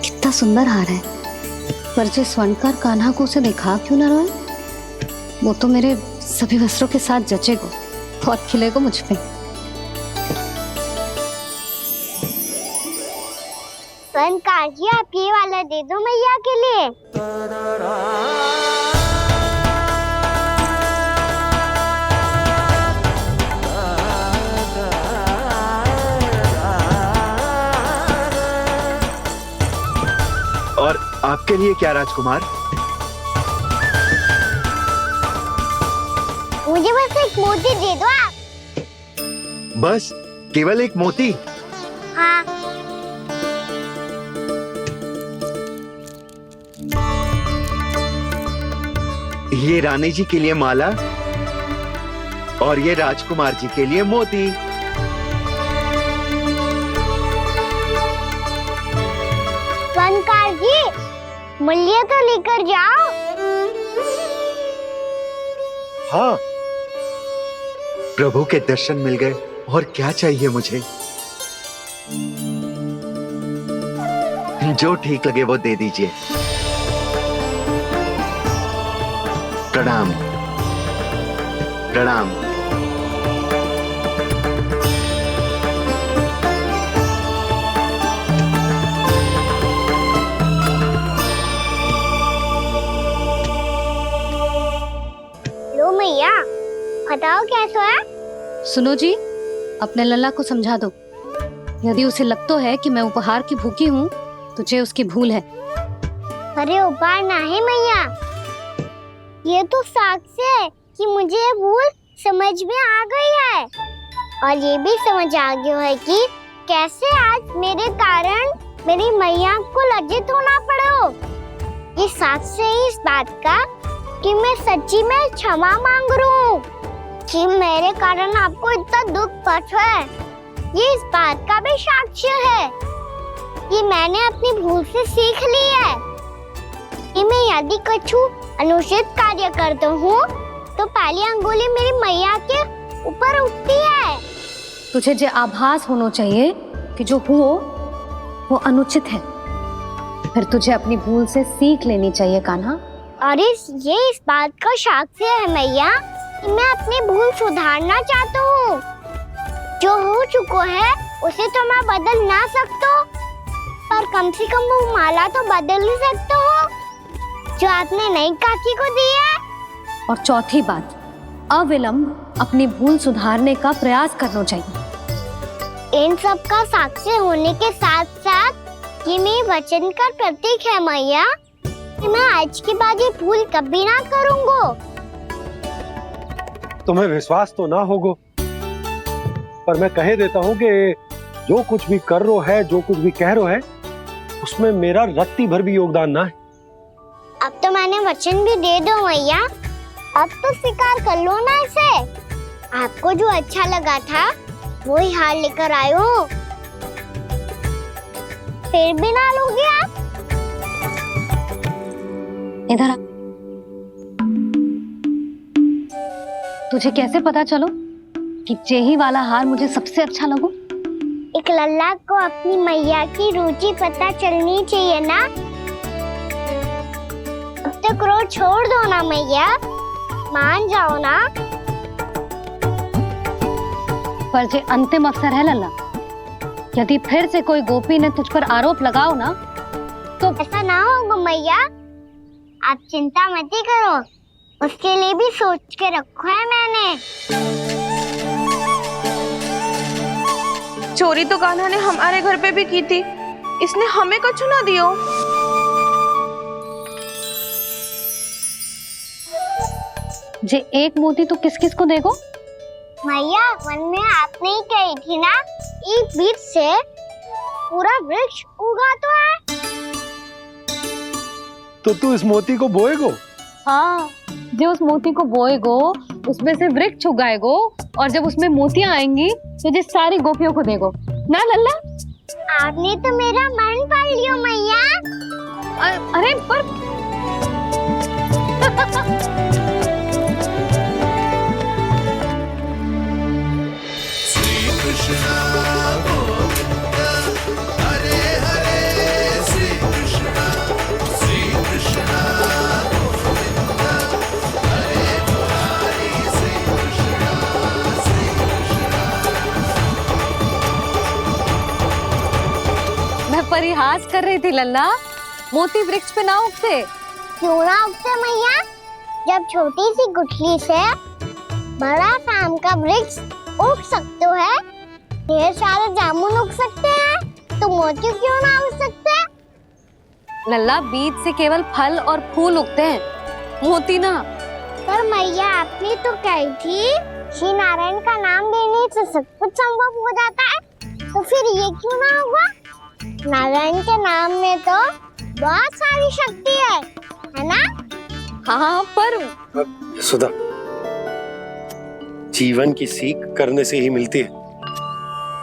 कितना सुंदर हार है, पर जो स्वर्णकार कान्हा को उसे दिखा क्यों ना रहा है? वो तो मेरे सभी वस्त्रों के साथ जचेगा और खिलेगा मुझ पे। स्वर्णकार जी, आप ये वाला दे दो मैया के लिए। और आपके लिए क्या राजकुमार? मुझे बस एक मोती दे दो आप। बस केवल एक मोती? हाँ। ये रानी जी के लिए माला और ये राजकुमार जी के लिए मोती। स्वर्णकार जी, मूल्य तो लेकर जाओ। हाँ, प्रभु के दर्शन मिल गए और क्या चाहिए मुझे। जो ठीक लगे वो दे दीजिए। प्रणाम प्रणाम। लो मैया, बताओ कैसा है? सुनो जी, अपने लल्ला को समझा दो। यदि उसे लगता है कि मैं उपहार की भूखी हूँ, तुझे उसकी भूल है। अरे उपहार ना है मैया, ये तो साक्ष्य है कि मुझे ये भूल समझ में आ गई है, और ये भी समझ आ गया है कि कैसे आज मेरे कारण मेरी मैया को लज्जित होना पड़ो। ये साक्ष्य है इस बात का कि मैं सच्ची में क्षमा मांग रहा हूँ कि मेरे कारण आपको इतना दुख पहुंचा है। ये इस बात का भी साक्ष्य है कि मैंने अपनी भूल से सीख ली है कि मैं यदि कुछ अनुचित कार्य करता हूँ तो पहली अंगुली मेरी मैया के ऊपर उठती है। तुझे जो आभास होना चाहिए कि जो हुआ वो अनुचित है, फिर तुझे अपनी भूल से सीख लेनी चाहिए कान्हा। और ये इस बात का साक्ष्य है मैया कि मैं अपनी भूल सुधारना चाहता हूँ। जो हो चुका है उसे तो मैं बदल ना सकता, पर कम से कम वो माला तो बदल ही सकता हूँ जो आपने नई काकी को दी है। और चौथी बात, अविलंब अपनी भूल सुधारने का प्रयास करना चाहिए। इन सब का साक्ष्य होने के साथ साथ ये मेरे वचन का प्रतीक है मैया कि मैं आज के बाद ये भूल कभी ना करूँगा। तुम्हें विश्वास तो ना होगो, पर मैं कह देता हूँ कि जो कुछ भी कर रो है, जो कुछ भी कह रो है, उसमें मेरा रत्ती भर भी योगदान ना है। अब तो मैंने वचन भी दे दो मैया, अब तो स्वीकार कर लो ना इसे। आपको जो अच्छा लगा था वही हार लेकर आयो, फिर भी ना लोगे आप? इधर आ। तुझे कैसे पता चलो कि जेही वाला हार मुझे सबसे अच्छा लगो? एक लल्ला को अपनी मैया की रुचि पता चलनी चाहिए ना। अब तो क्रोध छोड़ दो ना मैया, मान जाओ ना। पर जे अंतिम अवसर है लल्ला, यदि फिर से कोई गोपी ने तुझ पर आरोप लगाओ ना तो ऐसा ना होगा मैया, आप चिंता मत ही करो, उसके लिए भी सोच के रखो है मैंने। चोरी तो कान्हा ने हमारे घर पे भी की थी, इसने हमें कछु ना दियो। जे एक मोती तो किस किस को देगो? मैया, मन में आपने ही कही थी ना, एक बीज से पूरा वृक्ष उगा तो है। तो तू इस मोती को बोएगो? हाँ, जो उस मोती को बोएगो उसमें से वृक्ष उगाएगो, और जब उसमें मोतियां आएंगी तो जिस सारी गोपियों को देगो ना लल्ला। आपने तो मेरा मन पढ़ लियो मैया। अरे पर मैं परिहास कर रही थी लल्ला, मोती वृक्ष पे ना उगते। क्यों ना उगते मैया? जब छोटी सी गुठली से बड़ा आम का वृक्ष उग सकते है, ढेर सारे जामुन उग सकते हैं, तो मोती क्यों ना उग सकते? लल्ला, बीज से केवल फल और फूल उगते हैं, मोती ना। पर मैया, आपने तो कही थी श्री नारायण का नाम लेने से सब कुछ संभव हो जाता है, तो फिर ये क्यों ना होगा? नारायण के नाम में तो बहुत सारी शक्ति है ना? हाँ, पर सुधा, जीवन की सीख करने से ही मिलती है।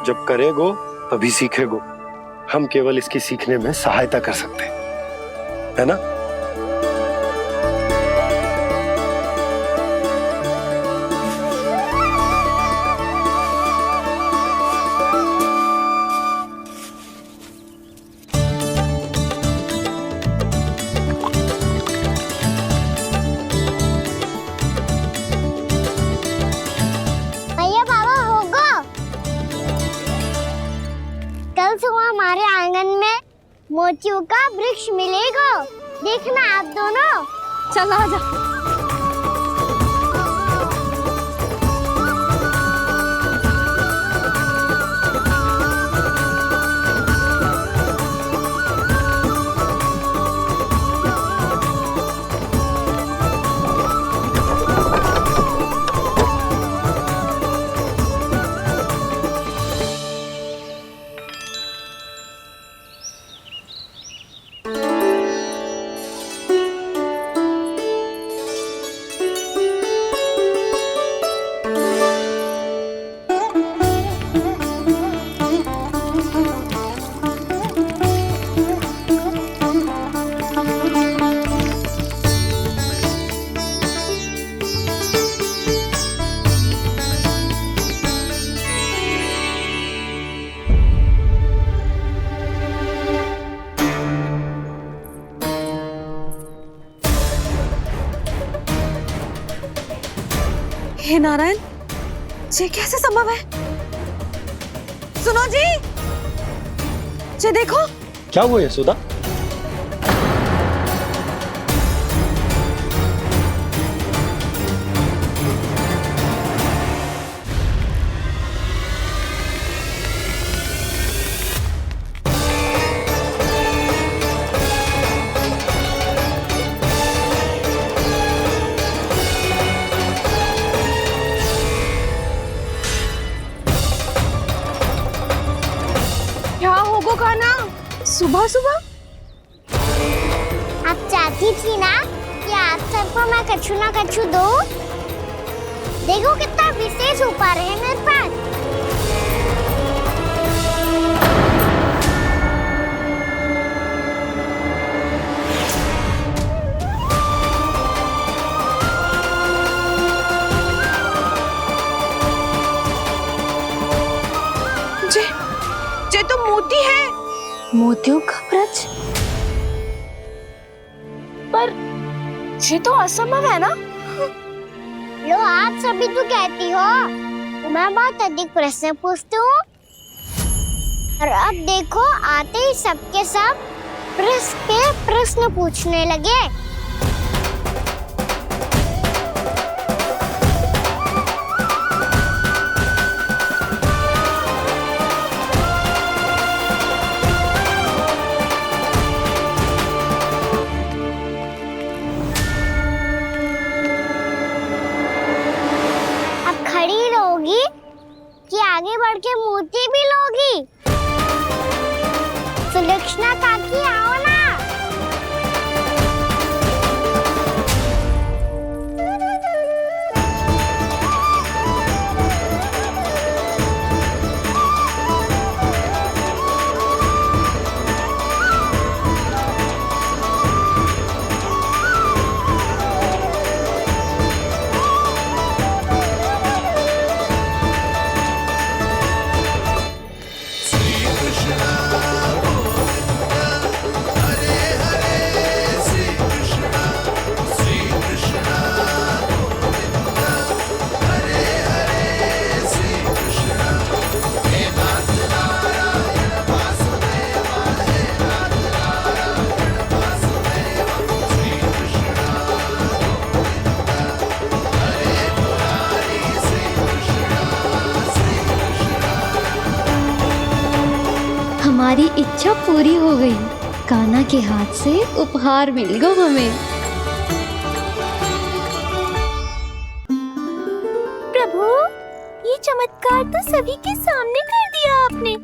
जब करेगो तभी सीखेगो। हम केवल इसकी सीखने में सहायता कर सकते हैं। है ना? भैया बाबा होगा। कल सुबह हमारे आंगन में मोतियों का वृक्ष मिलेगा, देखना आप दोनों। चल आ जा। हे नारायण, ये कैसे संभव है? सुनो जी, ये देखो। क्या हुआ यशोदा? क्या होगा कान्हा सुबह सुबह? आप चाहती थी ना कि आप सबको मैं कछु ना कछु दूं? देखो कितना विशेष उपहार है मेरे पास। ये तो मोती है। मोतियों का ब्रज? पर ये तो असंभव है ना? लो आप सभी तो कहती हो, तो मैं बहुत अधिक प्रश्न पूछती हूँ, और अब देखो आते ही सबके सब प्रश्न पे प्रश्न पूछने लगे। कि आगे बढ़ के मोती भी लोगी? सुलक्षणा काकी आओ ना। हमारी इच्छा पूरी हो गई। कान्हा के हाथ से उपहार मिल गया हमें। प्रभु, ये चमत्कार तो सभी के सामने कर दिया आपने।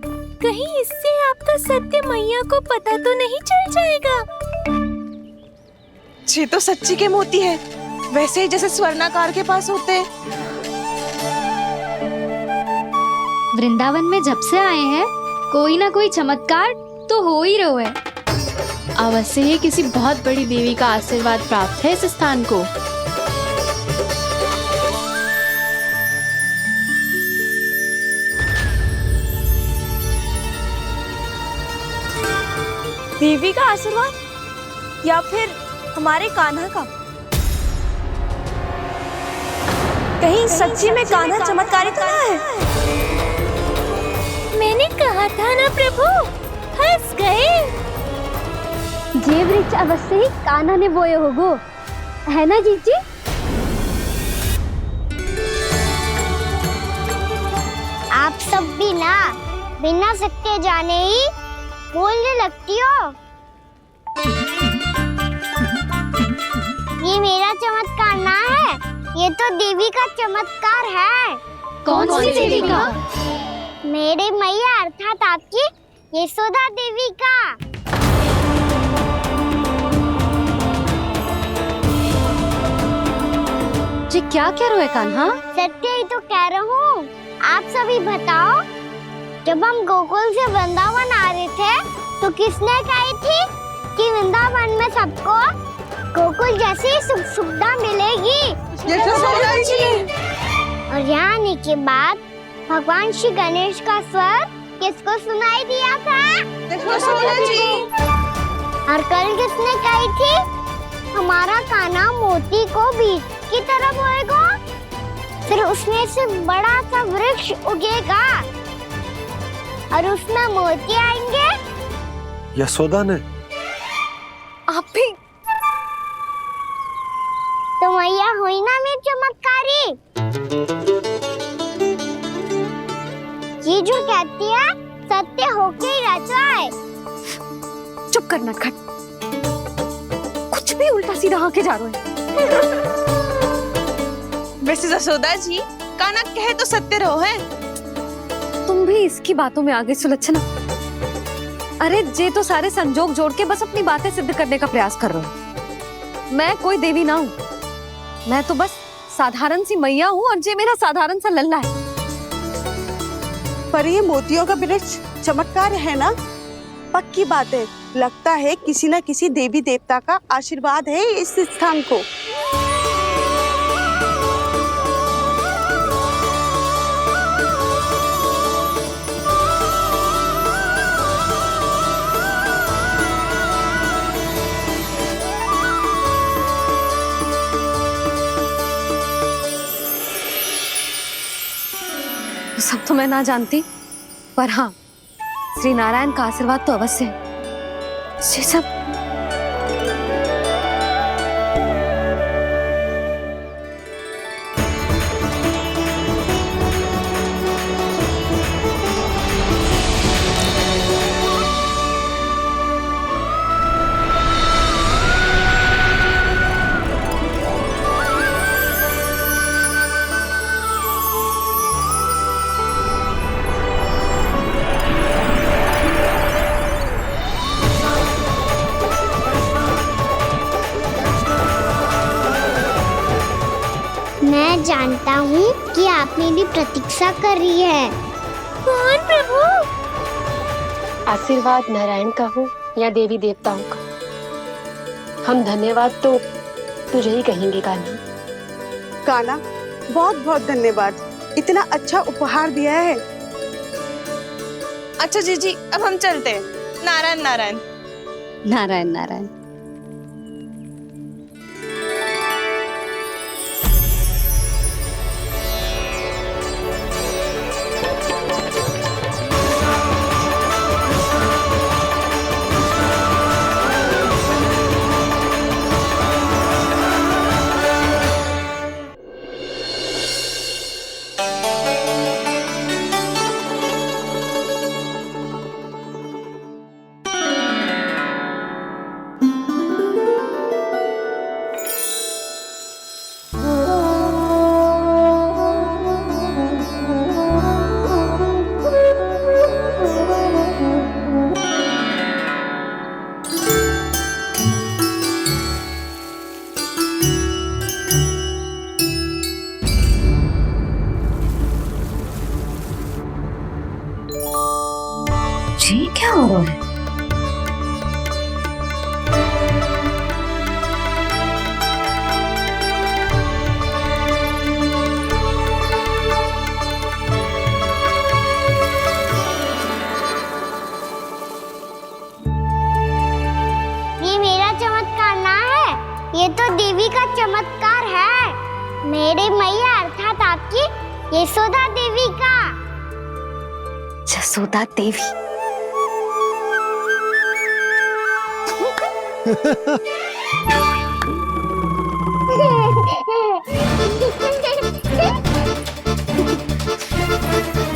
कहीं इससे आपका सत्य मैया को पता तो नहीं चल जाएगा? ये तो सच्ची के मोती है, वैसे ही जैसे स्वर्णाकार के पास होते हैं। वृंदावन में जब से आए हैं, कोई ना कोई चमत्कार तो हो ही रहा है। अवश्य ही किसी बहुत बड़ी देवी का आशीर्वाद प्राप्त है इस स्थान को। देवी का आशीर्वाद या फिर हमारे कान्हा का? कहीं सच्ची में कान्हा चमत्कारी तो ना है? मैंने कहा था ना प्रभु, हंस गए। ये वृक्ष अवश्य ही कान्हा ने बोए होगो, है ना जीजी? आप सब भी ना बिना सत्य जाने ही बोलने लगती हो। ये मेरा चमत्कार ना है, ये तो देवी का चमत्कार है। कौन सी देवी का? मेरे मैया अर्थात आपकी यशोदा देवी का। जी क्या कह रहे हो कान्हा? सत्य ही तो कह रहा हूँ। आप सभी बताओ, जब हम गोकुल से वृंदावन आ रहे थे तो किसने कही थी कि वृंदावन में सबको गोकुल जैसी सुख सुविधा मिलेगी? यशोदा जी। और यहाँ आने के बाद भगवान श्री गणेश का स्वर किसको सुनाई दिया था? यशोदा जी। और कल किसने कही थी हमारा कान्हा मोती को बीज की तरह बोएगा, फिर उसमें से बड़ा सा वृक्ष उगेगा और उसमें मोती आएंगे? यशोदा ने? आप भी? तो मैया हुई ना मेरी चमत्कारी। ये जो कहती है सत्य होके ही रहता है। चुप कर नटखट, कुछ भी उल्टा सीधा आके जा रहे हैं। वैसे यशोदा जी, कान्हा कहे तो सत्य रहो है। तुम भी इसकी बातों में आगे सुलझना। अरे जे तो सारे संजोग जोड़ के बस अपनी बातें सिद्ध करने का प्रयास कर रहे हो। मैं कोई देवी ना हूँ, मैं तो बस साधारण सी मैया हूँ और जे मेरा साधारण सा लल्ला है। पर ये मोतियों का वृक्ष चमत्कार है ना? पक्की बात है, लगता है किसी न किसी देवी देवता का आशीर्वाद है इस स्थान को। सब तो मैं ना जानती, पर हाँ, श्री नारायण का आशीर्वाद तो अवश्य है। ये सब मैं जानता हूँ कि आप मेरी प्रतीक्षा कर रही है। कौन प्रभु? आशीर्वाद नारायण का हो या देवी देवताओं का, हम धन्यवाद तो तुझे ही कहेंगे कान्हा। कान्हा, बहुत बहुत धन्यवाद, इतना अच्छा उपहार दिया है। अच्छा जीजी, अब हम चलते हैं। नारायण नारायण। नारायण नारायण। जी क्या हो रहा है? ये तो देवी का चमत्कार है, मेरी मैया अर्थात आपकी यशोदा देवी का। जसोदा देवी।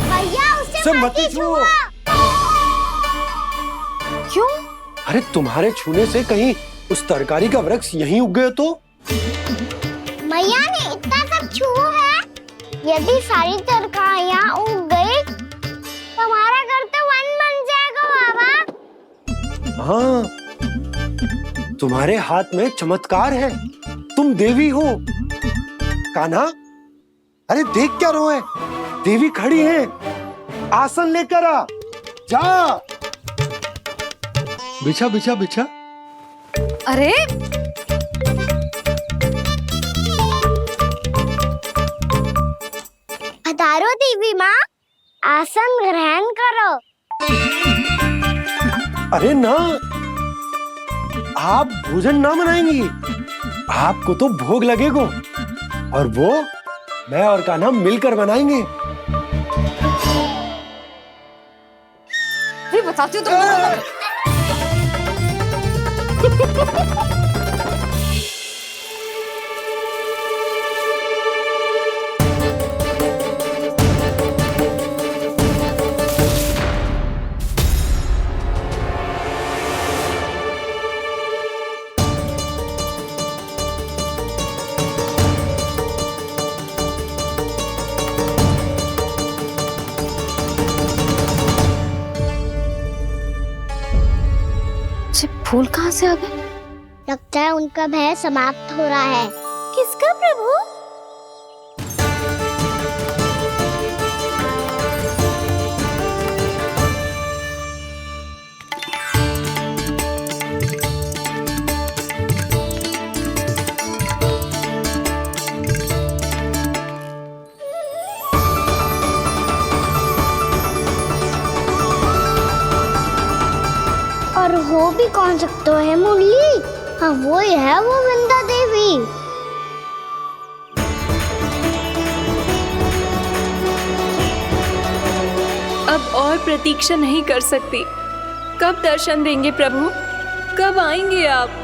भैया उसे मत छुओ। क्यों? अरे तुम्हारे छूने से कहीं उस तरकारी का वृक्ष यहीं उग गए तो? मैया ने इतना सब छुआ है, यदि सारी तरकारियां उग गई तो हमारा घर तो वन बन जाएगा बाबा। हाँ, तुम्हारे हाथ में चमत्कार है, तुम देवी हो। कान्हा, अरे देख क्या रो है, देवी खड़ी है, आसन लेकर आ, जा। बिछा बिछा बिछा। अरे पधारो देवी माँ, आसन ग्रहण करो। अरे ना, आप भोजन ना बनाएंगी, आपको तो भोग लगेगा और वो मैं और कान्हा मिलकर बनाएंगे। भी बताती हूँ तुमको। फूल कहाँ से आ गए? लगता है उनका भय समाप्त हो रहा है। किसका प्रभु? और हो भी कौन सकता है मुरली? हाँ वो ही है, वो वृंदा देवी। अब और प्रतीक्षा नहीं कर सकती। कब दर्शन देंगे प्रभु? कब आएंगे आप?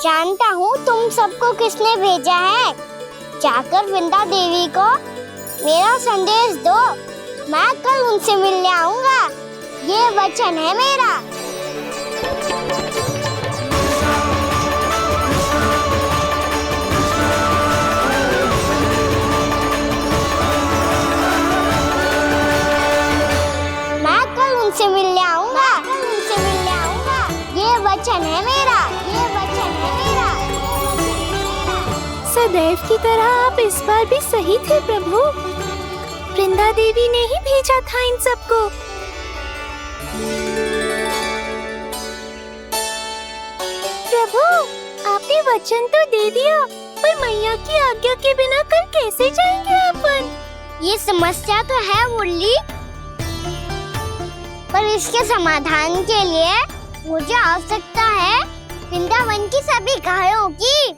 जानता हूँ तुम सबको किसने भेजा है। जाकर वृंदा देवी को मेरा संदेश दो, मैं कल उनसे मिलने आऊंगा, ये वचन है मेरा। मैं कल उनसे मिलने आऊंगा, ये वचन है मेरा, ये वचन है मेरा। सदैव की तरह आप इस बार भी सही थे प्रभु। वृंदा देवी ने ही भेजा था इन सबको। प्रभु, आपने वचन तो दे दिया, पर मैया की आज्ञा के बिना कल कैसे जाएंगे अपन? ये समस्या तो है मुरली, पर इसके समाधान के लिए मुझे आवश्यकता है वृंदावन की सभी गायों की।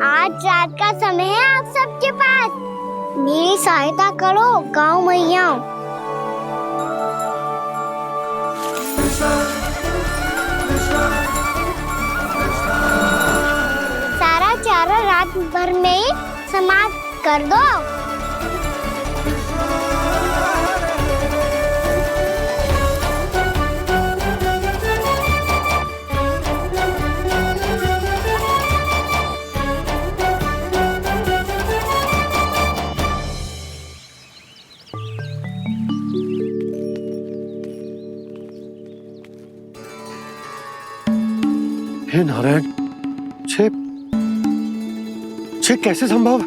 आज रात का समय है आप सबके पास, मेरी सहायता करो गाँव मैया। सारा चारा रात भर में ही समाप्त कर दो। हे नारायण, छे कैसे संभव?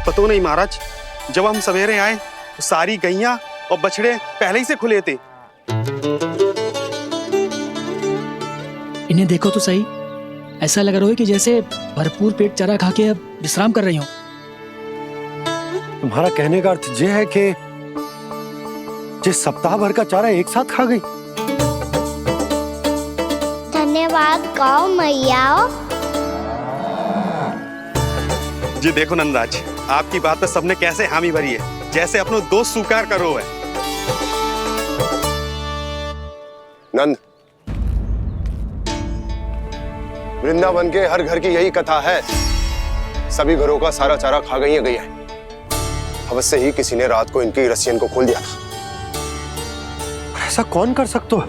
पता नहीं महाराज, जब हम सवेरे आए तो सारी गैया और बछड़े पहले ही से खुले थे। इन्हें देखो तो सही, ऐसा लग रहा है कि जैसे भरपूर पेट चारा खा के अब विश्राम कर रही हो। तुम्हारा कहने का अर्थ यह है कि जिस सप्ताह भर का चारा एक साथ खा गई। धन्यवाद गौ मैया। जी देखो नंदराज, आपकी बात पे सबने कैसे हामी भरी है, जैसे अपनो दोस्त स्वीकार करो है। नंद, वृंदावन के हर घर की यही कथा है, सभी घरों का सारा चारा खा गई है गैया। अवश्य ही किसी ने रात को इनकी रस्सियन को खोल दिया था। ऐसा कौन कर सकते हो?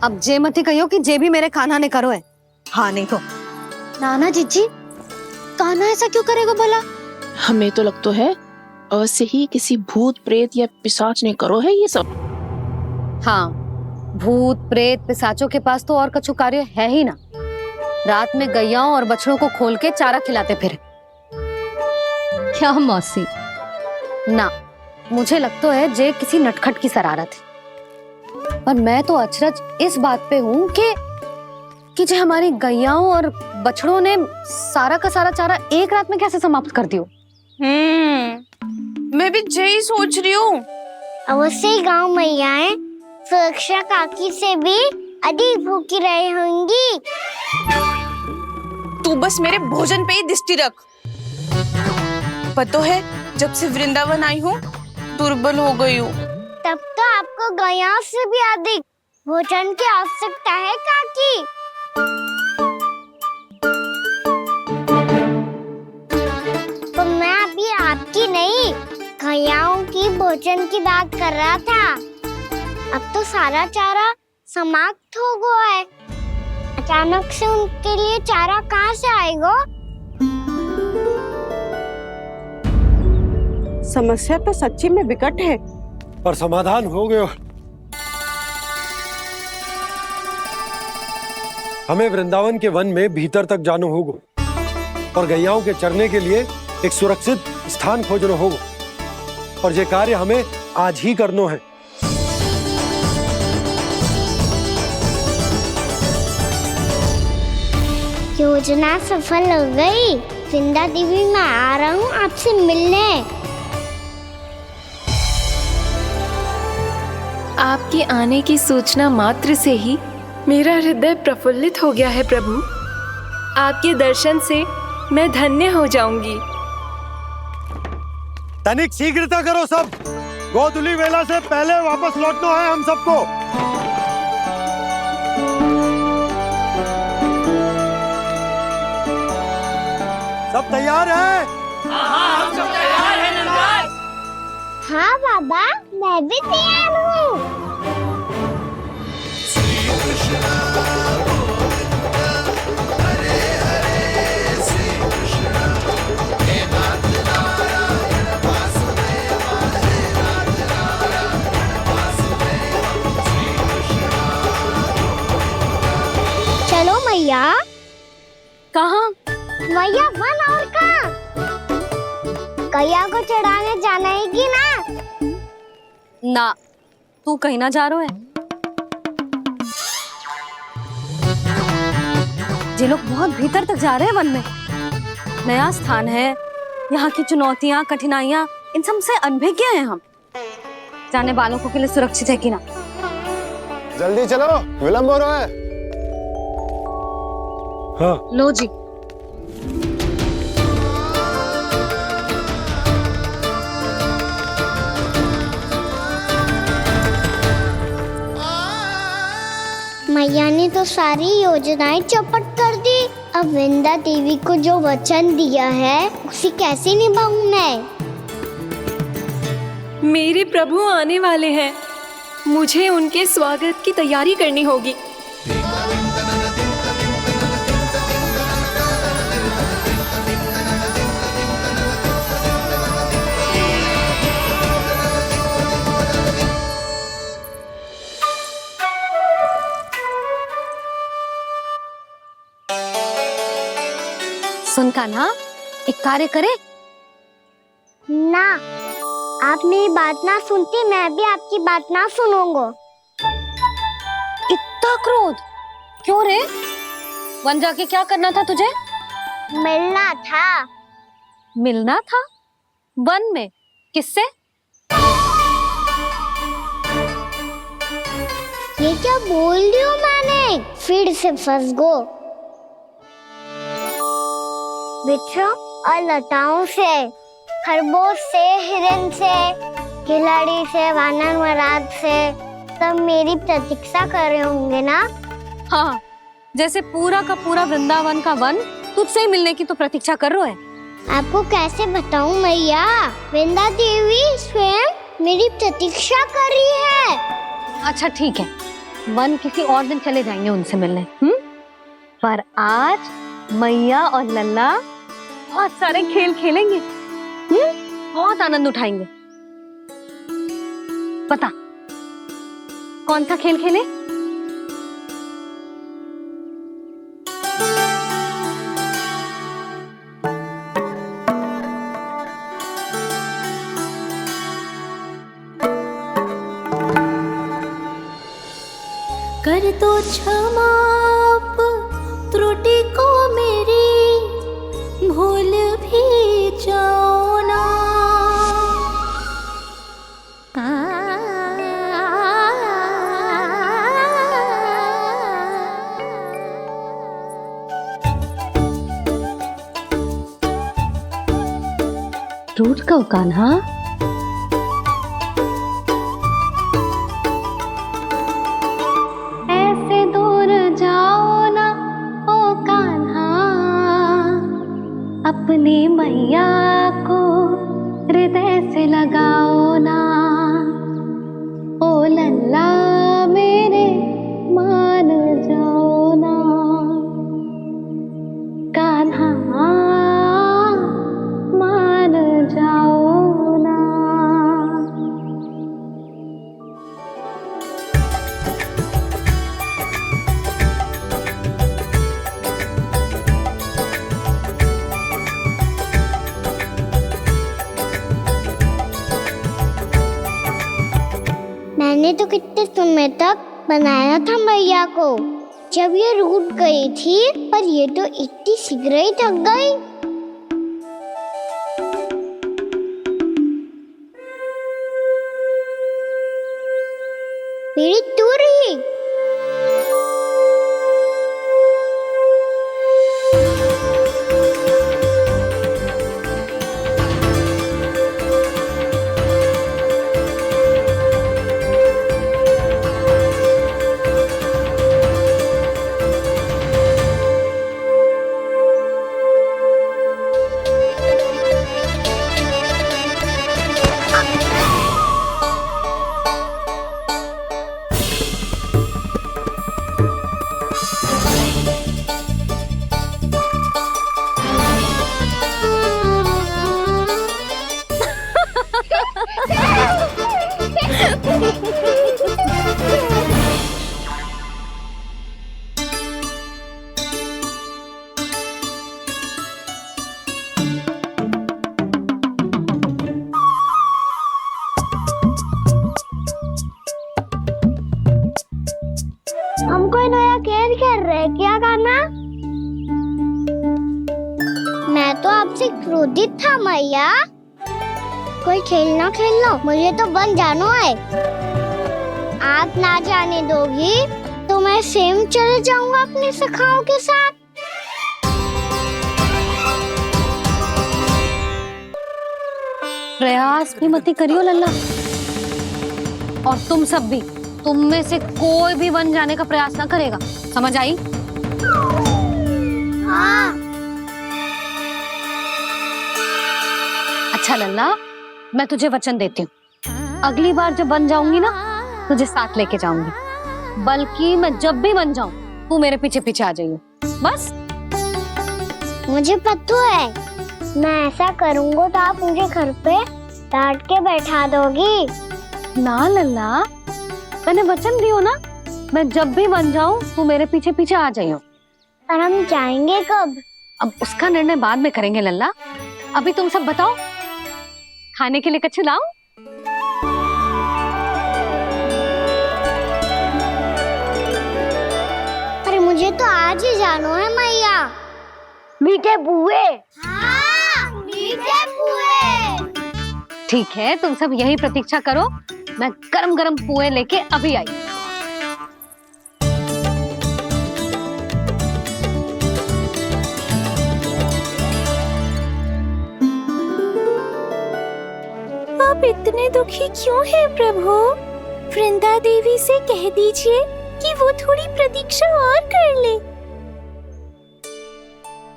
अब जे मत ही कहियो कि जे भी मेरे कान्हा ने करो है। हाँ नहीं तो नाना जीजी, कान्हा ऐसा क्यों करेगा भला? हमें तो लगता है अवश्य ही किसी भूत प्रेत या पिशाच ने करो है ये सब। हाँ, भूत प्रेत पिशाचों के पास तो और कछु कार्य है ही ना। रात में गैयाओं और बछड़ों को खोल के चारा खिलाते फिर। क्या मौसी? ना, मुझे लगता है जे किसी नटखट की शरारत है। पर मैं तो अचरज इस बात पे हूँ कि जो हमारी गैयाओं और बछड़ों ने सारा का सारा चारा एक रात में कैसे समाप्त कर दियो। मैं भी यही सोच रही हूँ। अवश्य ही गाँव मैयाएं सुरक्षा काकी से भी अधिक भूखी रही होंगी। तू बस मेरे भोजन पे ही दृष्टि रख। पता है, जब से वृंदावन आई हूँ दुर्बल हो गई हूँ। तब तो आपको गैयाओं से भी अधिक भोजन की आवश्यकता है काकी। तो मैं अभी आपकी नहीं, गैयाओं की भोजन की बात कर रहा था। अब तो सारा चारा समाप्त हो गया है, अचानक से उनके लिए चारा कहाँ से आएगा? समस्या तो सच्ची में विकट है, पर समाधान हो गयो। हमें वृंदावन के वन में भीतर तक जाना होगा और गैयाओं के चरने के लिए एक सुरक्षित स्थान खोजना होगा, और ये कार्य हमें आज ही करना है। योजना सफल हो गई। वृंदा देवी, मैं आ रहा हूँ आपसे मिलने। आपके आने की सूचना मात्र से ही मेरा हृदय प्रफुल्लित हो गया है प्रभु। आपके दर्शन से मैं धन्य हो जाऊंगी। तनिक शीघ्रता करो सब, गोधुली वेला से पहले वापस लौटना है हम सबको। सब तैयार है? हाँ, हम सब तैयार हैं नंदराज। हाँ बाबा, मैं भी तैयार हूँ। चलो मैया। कहाँ? मैया वन और कहाँ? गैया को चढ़ाने जाना है कि ना? ना, तू कहीं ना जा रहा है। ये लोग बहुत भीतर तक जा रहे हैं वन में। नया स्थान है, यहाँ की चुनौतियाँ कठिनाइयाँ इन सब से अनभिज्ञ हैं हम। जाने वालों के लिए सुरक्षित है कि ना? जल्दी चलो, विलंब हो रहा है। हाँ। लो जी। मैया ने तो सारी योजनाएं चौपट कर दी। अब वृंदा देवी को जो वचन दिया है उसे कैसे निभाऊं मैं? मेरे प्रभु आने वाले हैं, मुझे उनके स्वागत की तैयारी करनी होगी। कान्हा, एक कार्य करे? ना, आप मेरी बात ना सुनती, मैं भी आपकी बात ना सुनूंगा। इतना क्रोध क्यों रे? वन जाके क्या करना था तुझे? मिलना था। मिलना था? वन में? किससे? ये क्या बोल रही हूँ मैंने? फिर से फंस गो। बिच्छू और लताओं से, खरगोश से, हिरन से, खिलाड़ी से, वानर महाराज से, सब मेरी प्रतीक्षा कर रहे होंगे ना? हाँ, जैसे पूरा का पूरा वृंदावन का वन तुझसे ही मिलने की तो प्रतीक्षा कर रहा है। आपको कैसे बताऊं मैया, वृंदा देवी स्वयं मेरी प्रतीक्षा कर रही है। अच्छा ठीक है, वन किसी और दिन चले जाएंगे उनसे मिलने। पर आज मैया और लल्ला बहुत सारे खेल खेलेंगे। बहुत आनंद उठाएंगे। बता कौन सा खेल खेले? कर दो क्षमा त्रुटि को मेरी, भूल भी जाओ ना। रूठ कब कान्हा? ऐसे दूर जाओ ना ओ कान्हा, अपनी मैया को हृदय से लगाओ ना। ओ लल्ला मेरे मान जाओ ना, कान्हा मान जाओ ना। मैंने तो कितने समय तक बनाया था मैया को, जब ये रूठ गई थी, पर ये तो इतनी शीघ्र ही थक गई। मेरी दूर ही। हम कोई नया खेल खेल रहे हैं क्या कान्हा? मैं तो आपसे क्रोधित था मैया। कोई खेलना खेल लो, मुझे तो बन जाना है। आप ना जाने दोगी तो मैं स्वयं चले जाऊंगा अपने सखाओं के साथ। प्रयास भी मत करियो लल्ला, और तुम सब भी, तुम में से कोई भी वन जाने का प्रयास ना करेगा, समझ आई? हाँ। अच्छा लल्ला, मैं तुझे वचन देती हूँ, अगली बार जब बन जाऊंगी ना, तुझे साथ लेके जाऊंगी। बल्कि मैं जब भी बन जाऊं, तू मेरे पीछे पीछे आ जाइयो, बस। मुझे पता है, मैं ऐसा करूंगा तो आप मुझे घर पे डांट के बैठा दोगी। ना लल्ला, मैंने वचन दियो ना, मैं जब भी बन जाऊं, तू मेरे पीछे पीछे आ जाइयो। पर हम जाएंगे कब? अब उसका निर्णय बाद में करेंगे लल्ला। अभी तुम सब बताओ, खाने के लिए कुछ लाऊं? अरे मुझे तो आज ही जाना है मैया। मीठे पुए। हाँ, मीठे पुए। ठीक है, तुम सब यही प्रतीक्षा करो, मैं गरम गरम पुए लेके अभी आई। आप इतने दुखी क्यों हैं प्रभु? वृंदा देवी से कह दीजिए कि वो थोड़ी प्रतीक्षा और कर ले।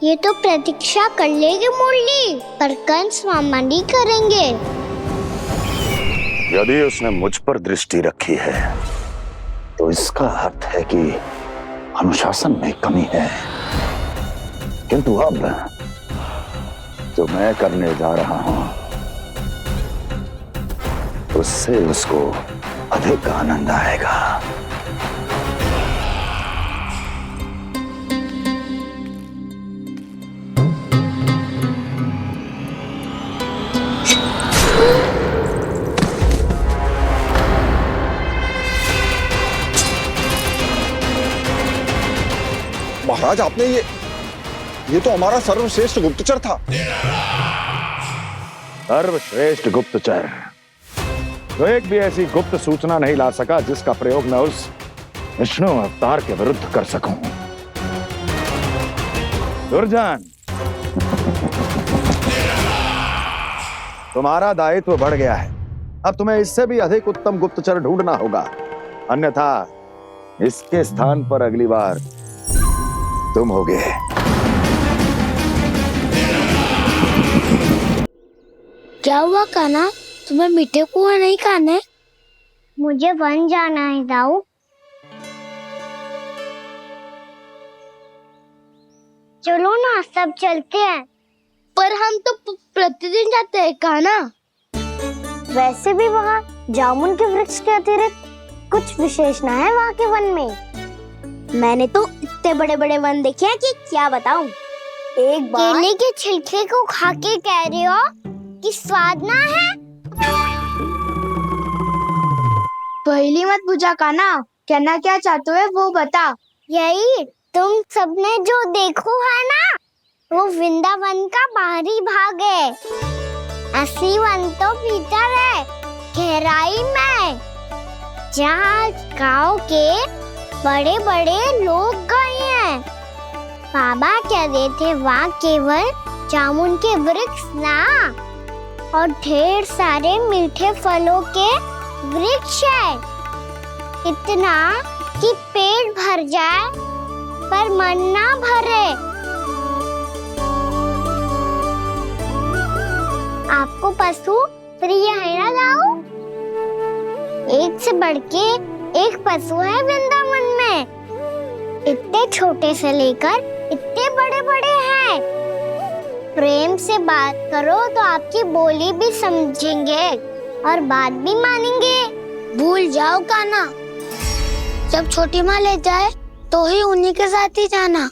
ये तो प्रतीक्षा कर लेगी मुरली, पर कंस मामा नहीं करेंगे। यदि उसने मुझ पर दृष्टि रखी है तो इसका अर्थ है कि अनुशासन में कमी है। किंतु अब जो मैं करने जा रहा हूं उससे उसको अधिक आनंद आएगा। महाराज, आपने ये तो हमारा सर्वश्रेष्ठ गुप्तचर था। सर्वश्रेष्ठ गुप्तचर तो एक भी ऐसी गुप्त सूचना नहीं ला सका जिसका प्रयोग मैं उस विष्णु अवतार के विरुद्ध कर सकूं। दुर्जन, तुम्हारा दायित्व बढ़ गया है। अब तुम्हें इससे भी अधिक उत्तम गुप्तचर ढूंढना होगा, अन्यथा इसके स्थान पर अगली बार तुम होगे। क्या हुआ कान्हा, तुम्हें मीठे पुआ नहीं खाने? मुझे वन जाना है दाऊ। चलो ना, सब चलते हैं। पर हम तो प्रतिदिन जाते हैं कान्हा। वैसे भी वहाँ जामुन के वृक्ष के अतिरिक्त कुछ विशेष ना है वहाँ के वन में। मैंने तो इतने बड़े बड़े वन देखे हैं कि क्या बताऊं। एक बार केले के छिलके को खा के कह रहे हो कि स्वाद ना है? पहली मत पूछा कान्हा, कहना क्या चाहते हो वो बता। यही तुम सबने जो देखो है ना, वो वृंदावन का बाहरी भाग है। असली वन तो भीतर है, गहराई में, जहाँ गांव के बड़े बड़े लोग गए हैं। बाबा कह रहे थे वहाँ केवल जामुन के वृक्ष ना, और ढेर सारे मीठे फलों के वृक्ष है। इतना कि पेट भर जाए पर मन ना भरे। आपको पशु प्रिय है ना दाऊ? एक से बढ़ के एक पशु है वृंदावन में। इतने छोटे से लेकर इतने बड़े बड़े हैं। प्रेम से बात करो तो आपकी बोली भी समझेंगे और बात भी मानेंगे। भूल जाओ कान्हा, जब छोटी माँ ले जाए तो ही उन्हीं के साथ ही जाना।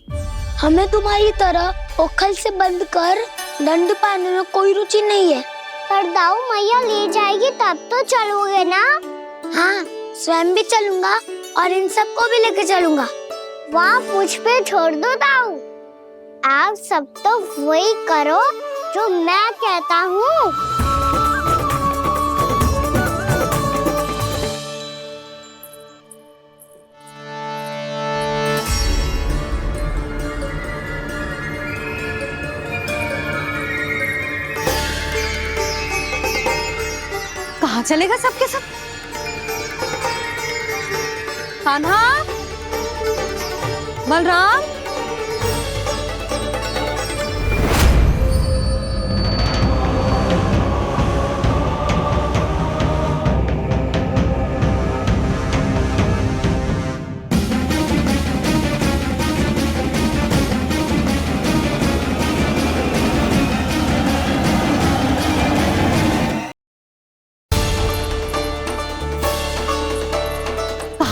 हमें तुम्हारी तरह ओखल से बंद कर दंड पाने में कोई रुचि नहीं है। पर दाऊ मैया ले जाएगी तब तो चलोगे ना? हाँ, स्वयं भी चलूंगा और इन सबको भी लेके चलूंगा। वहाँ मुझ पे छोड़ दो दाऊ। आप सब तो वही करो जो मैं कहता हूँ। कहाँ चलेगा सबके सब? कान्हा, बलराम,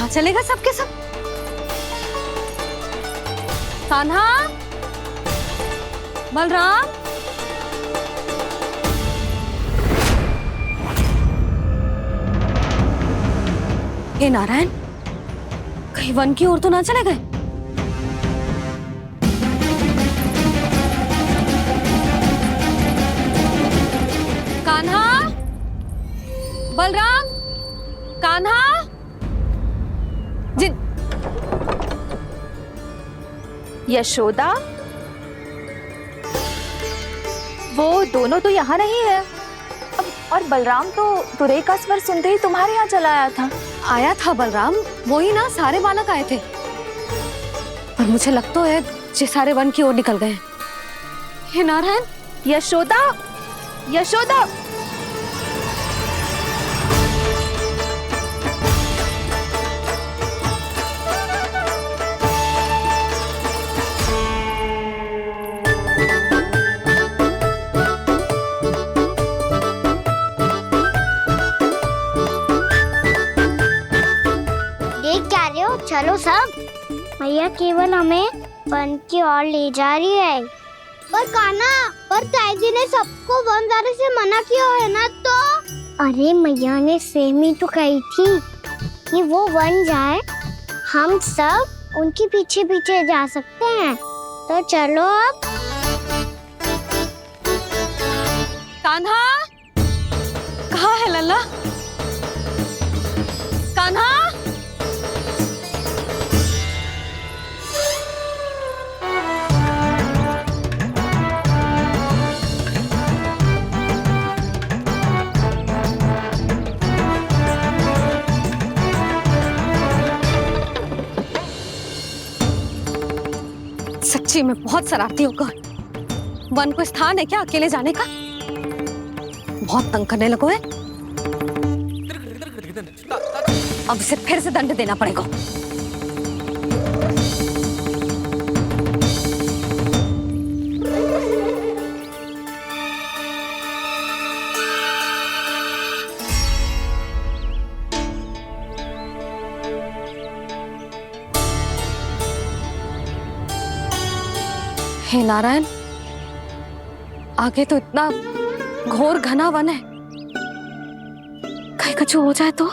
चलेगा सबके सब? कान्हा, बलराम, हे नारायण, कहीं वन की ओर तो ना चले गए? कान्हा, बलराम, कान्हा, जिन यशोदा, वो दोनों तो यहाँ नहीं है। और बलराम तो तुरई का स्वर सुनते ही तुम्हारे यहाँ चला आया था। आया था बलराम, वही ना सारे बालक आए थे। पर मुझे लगता है ये सारे वन की ओर निकल गए। हे नारायण, यशोदा, यशोदा, चलो सब, मैया केवल हमें वन की ओर ले जा रही है। पर कान्हा, पर ताईजी ने सबको वन जाने से मना किया है ना। तो अरे मैया ने सेम ही तो कही थी कि वो वन जाए, हम सब उनके पीछे पीछे जा सकते हैं। तो चलो अब। कान्हा, कहाँ है लल्ला? कान्हा, सच्ची में बहुत शरारती होकर। वन को स्थान है क्या अकेले जाने का? बहुत तंग करने लगो है। अब इसे फिर से दंड देना पड़ेगा। हे नारायण, आगे तो इतना घोर घना वन है, कहीं कुछ हो जाए तो?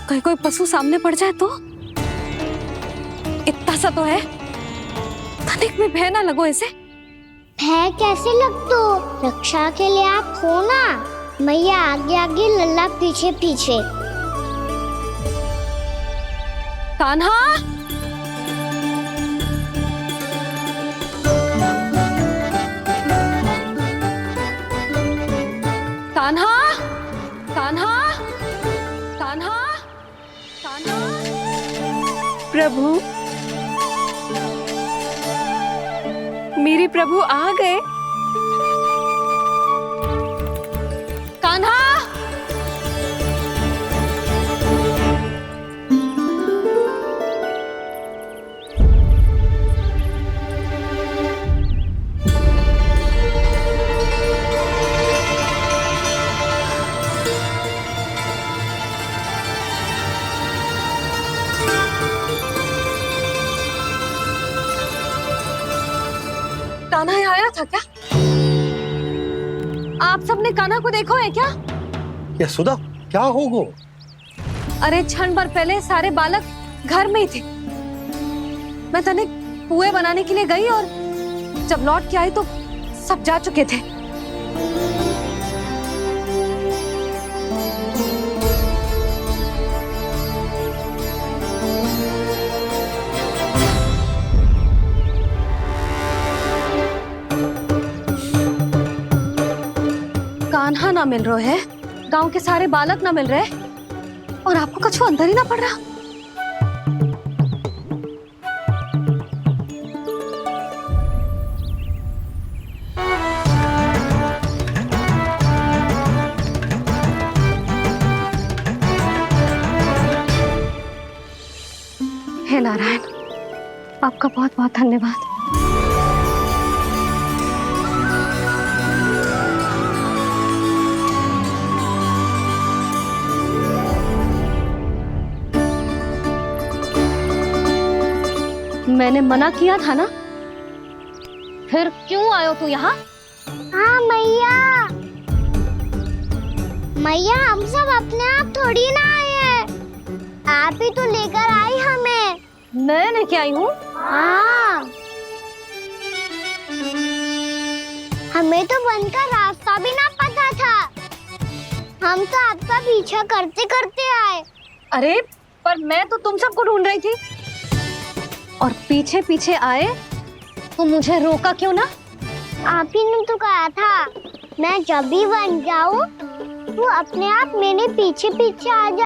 कहीं कोई पशु सामने पड़ जाए तो? इतना सा तो है, तनिक भी भय ना लगो इसे। भय कैसे लग तो? रक्षा के लिए आप हो ना। मैया आगे आगे, लल्ला पीछे पीछे। कान्हा, कान्हा, कान्हा, कान्हा, कान्हा। प्रभु, मेरे प्रभु आ गए। कान्हा, कान्हा यहाँ आया था क्या? आप सबने कान्हा को देखो है क्या? यशोदा, क्या होगा? अरे क्षण भर पहले सारे बालक घर में ही थे। मैं तनिक पुए बनाने के लिए गई और जब लौट के आई तो सब जा चुके थे। कान्हा ना मिल रहे है, गांव के सारे बालक ना मिल रहे, और आपको कछु अंदर ही ना पड़ रहा। हे नारायण, आपका बहुत बहुत धन्यवाद। मैंने मना किया था ना, फिर क्यों आयो तू यहाँ? हाँ मैया, मैया हम सब अपने आप थोड़ी ना आए हैं, आप ही तो लेकर आई हमें। मैं लेके आई हूँ? हाँ, हमें तो वन का रास्ता भी ना पता था, हम तो आपका पीछा करते करते आए। अरे पर मैं तो तुम सबको ढूंढ रही थी, और पीछे पीछे आए तो मुझे रोका क्यों ना? आप ही ने तो कहा था मैं जब भी बन जाऊं तो अपने आप मेरे पीछे पीछे आ जा।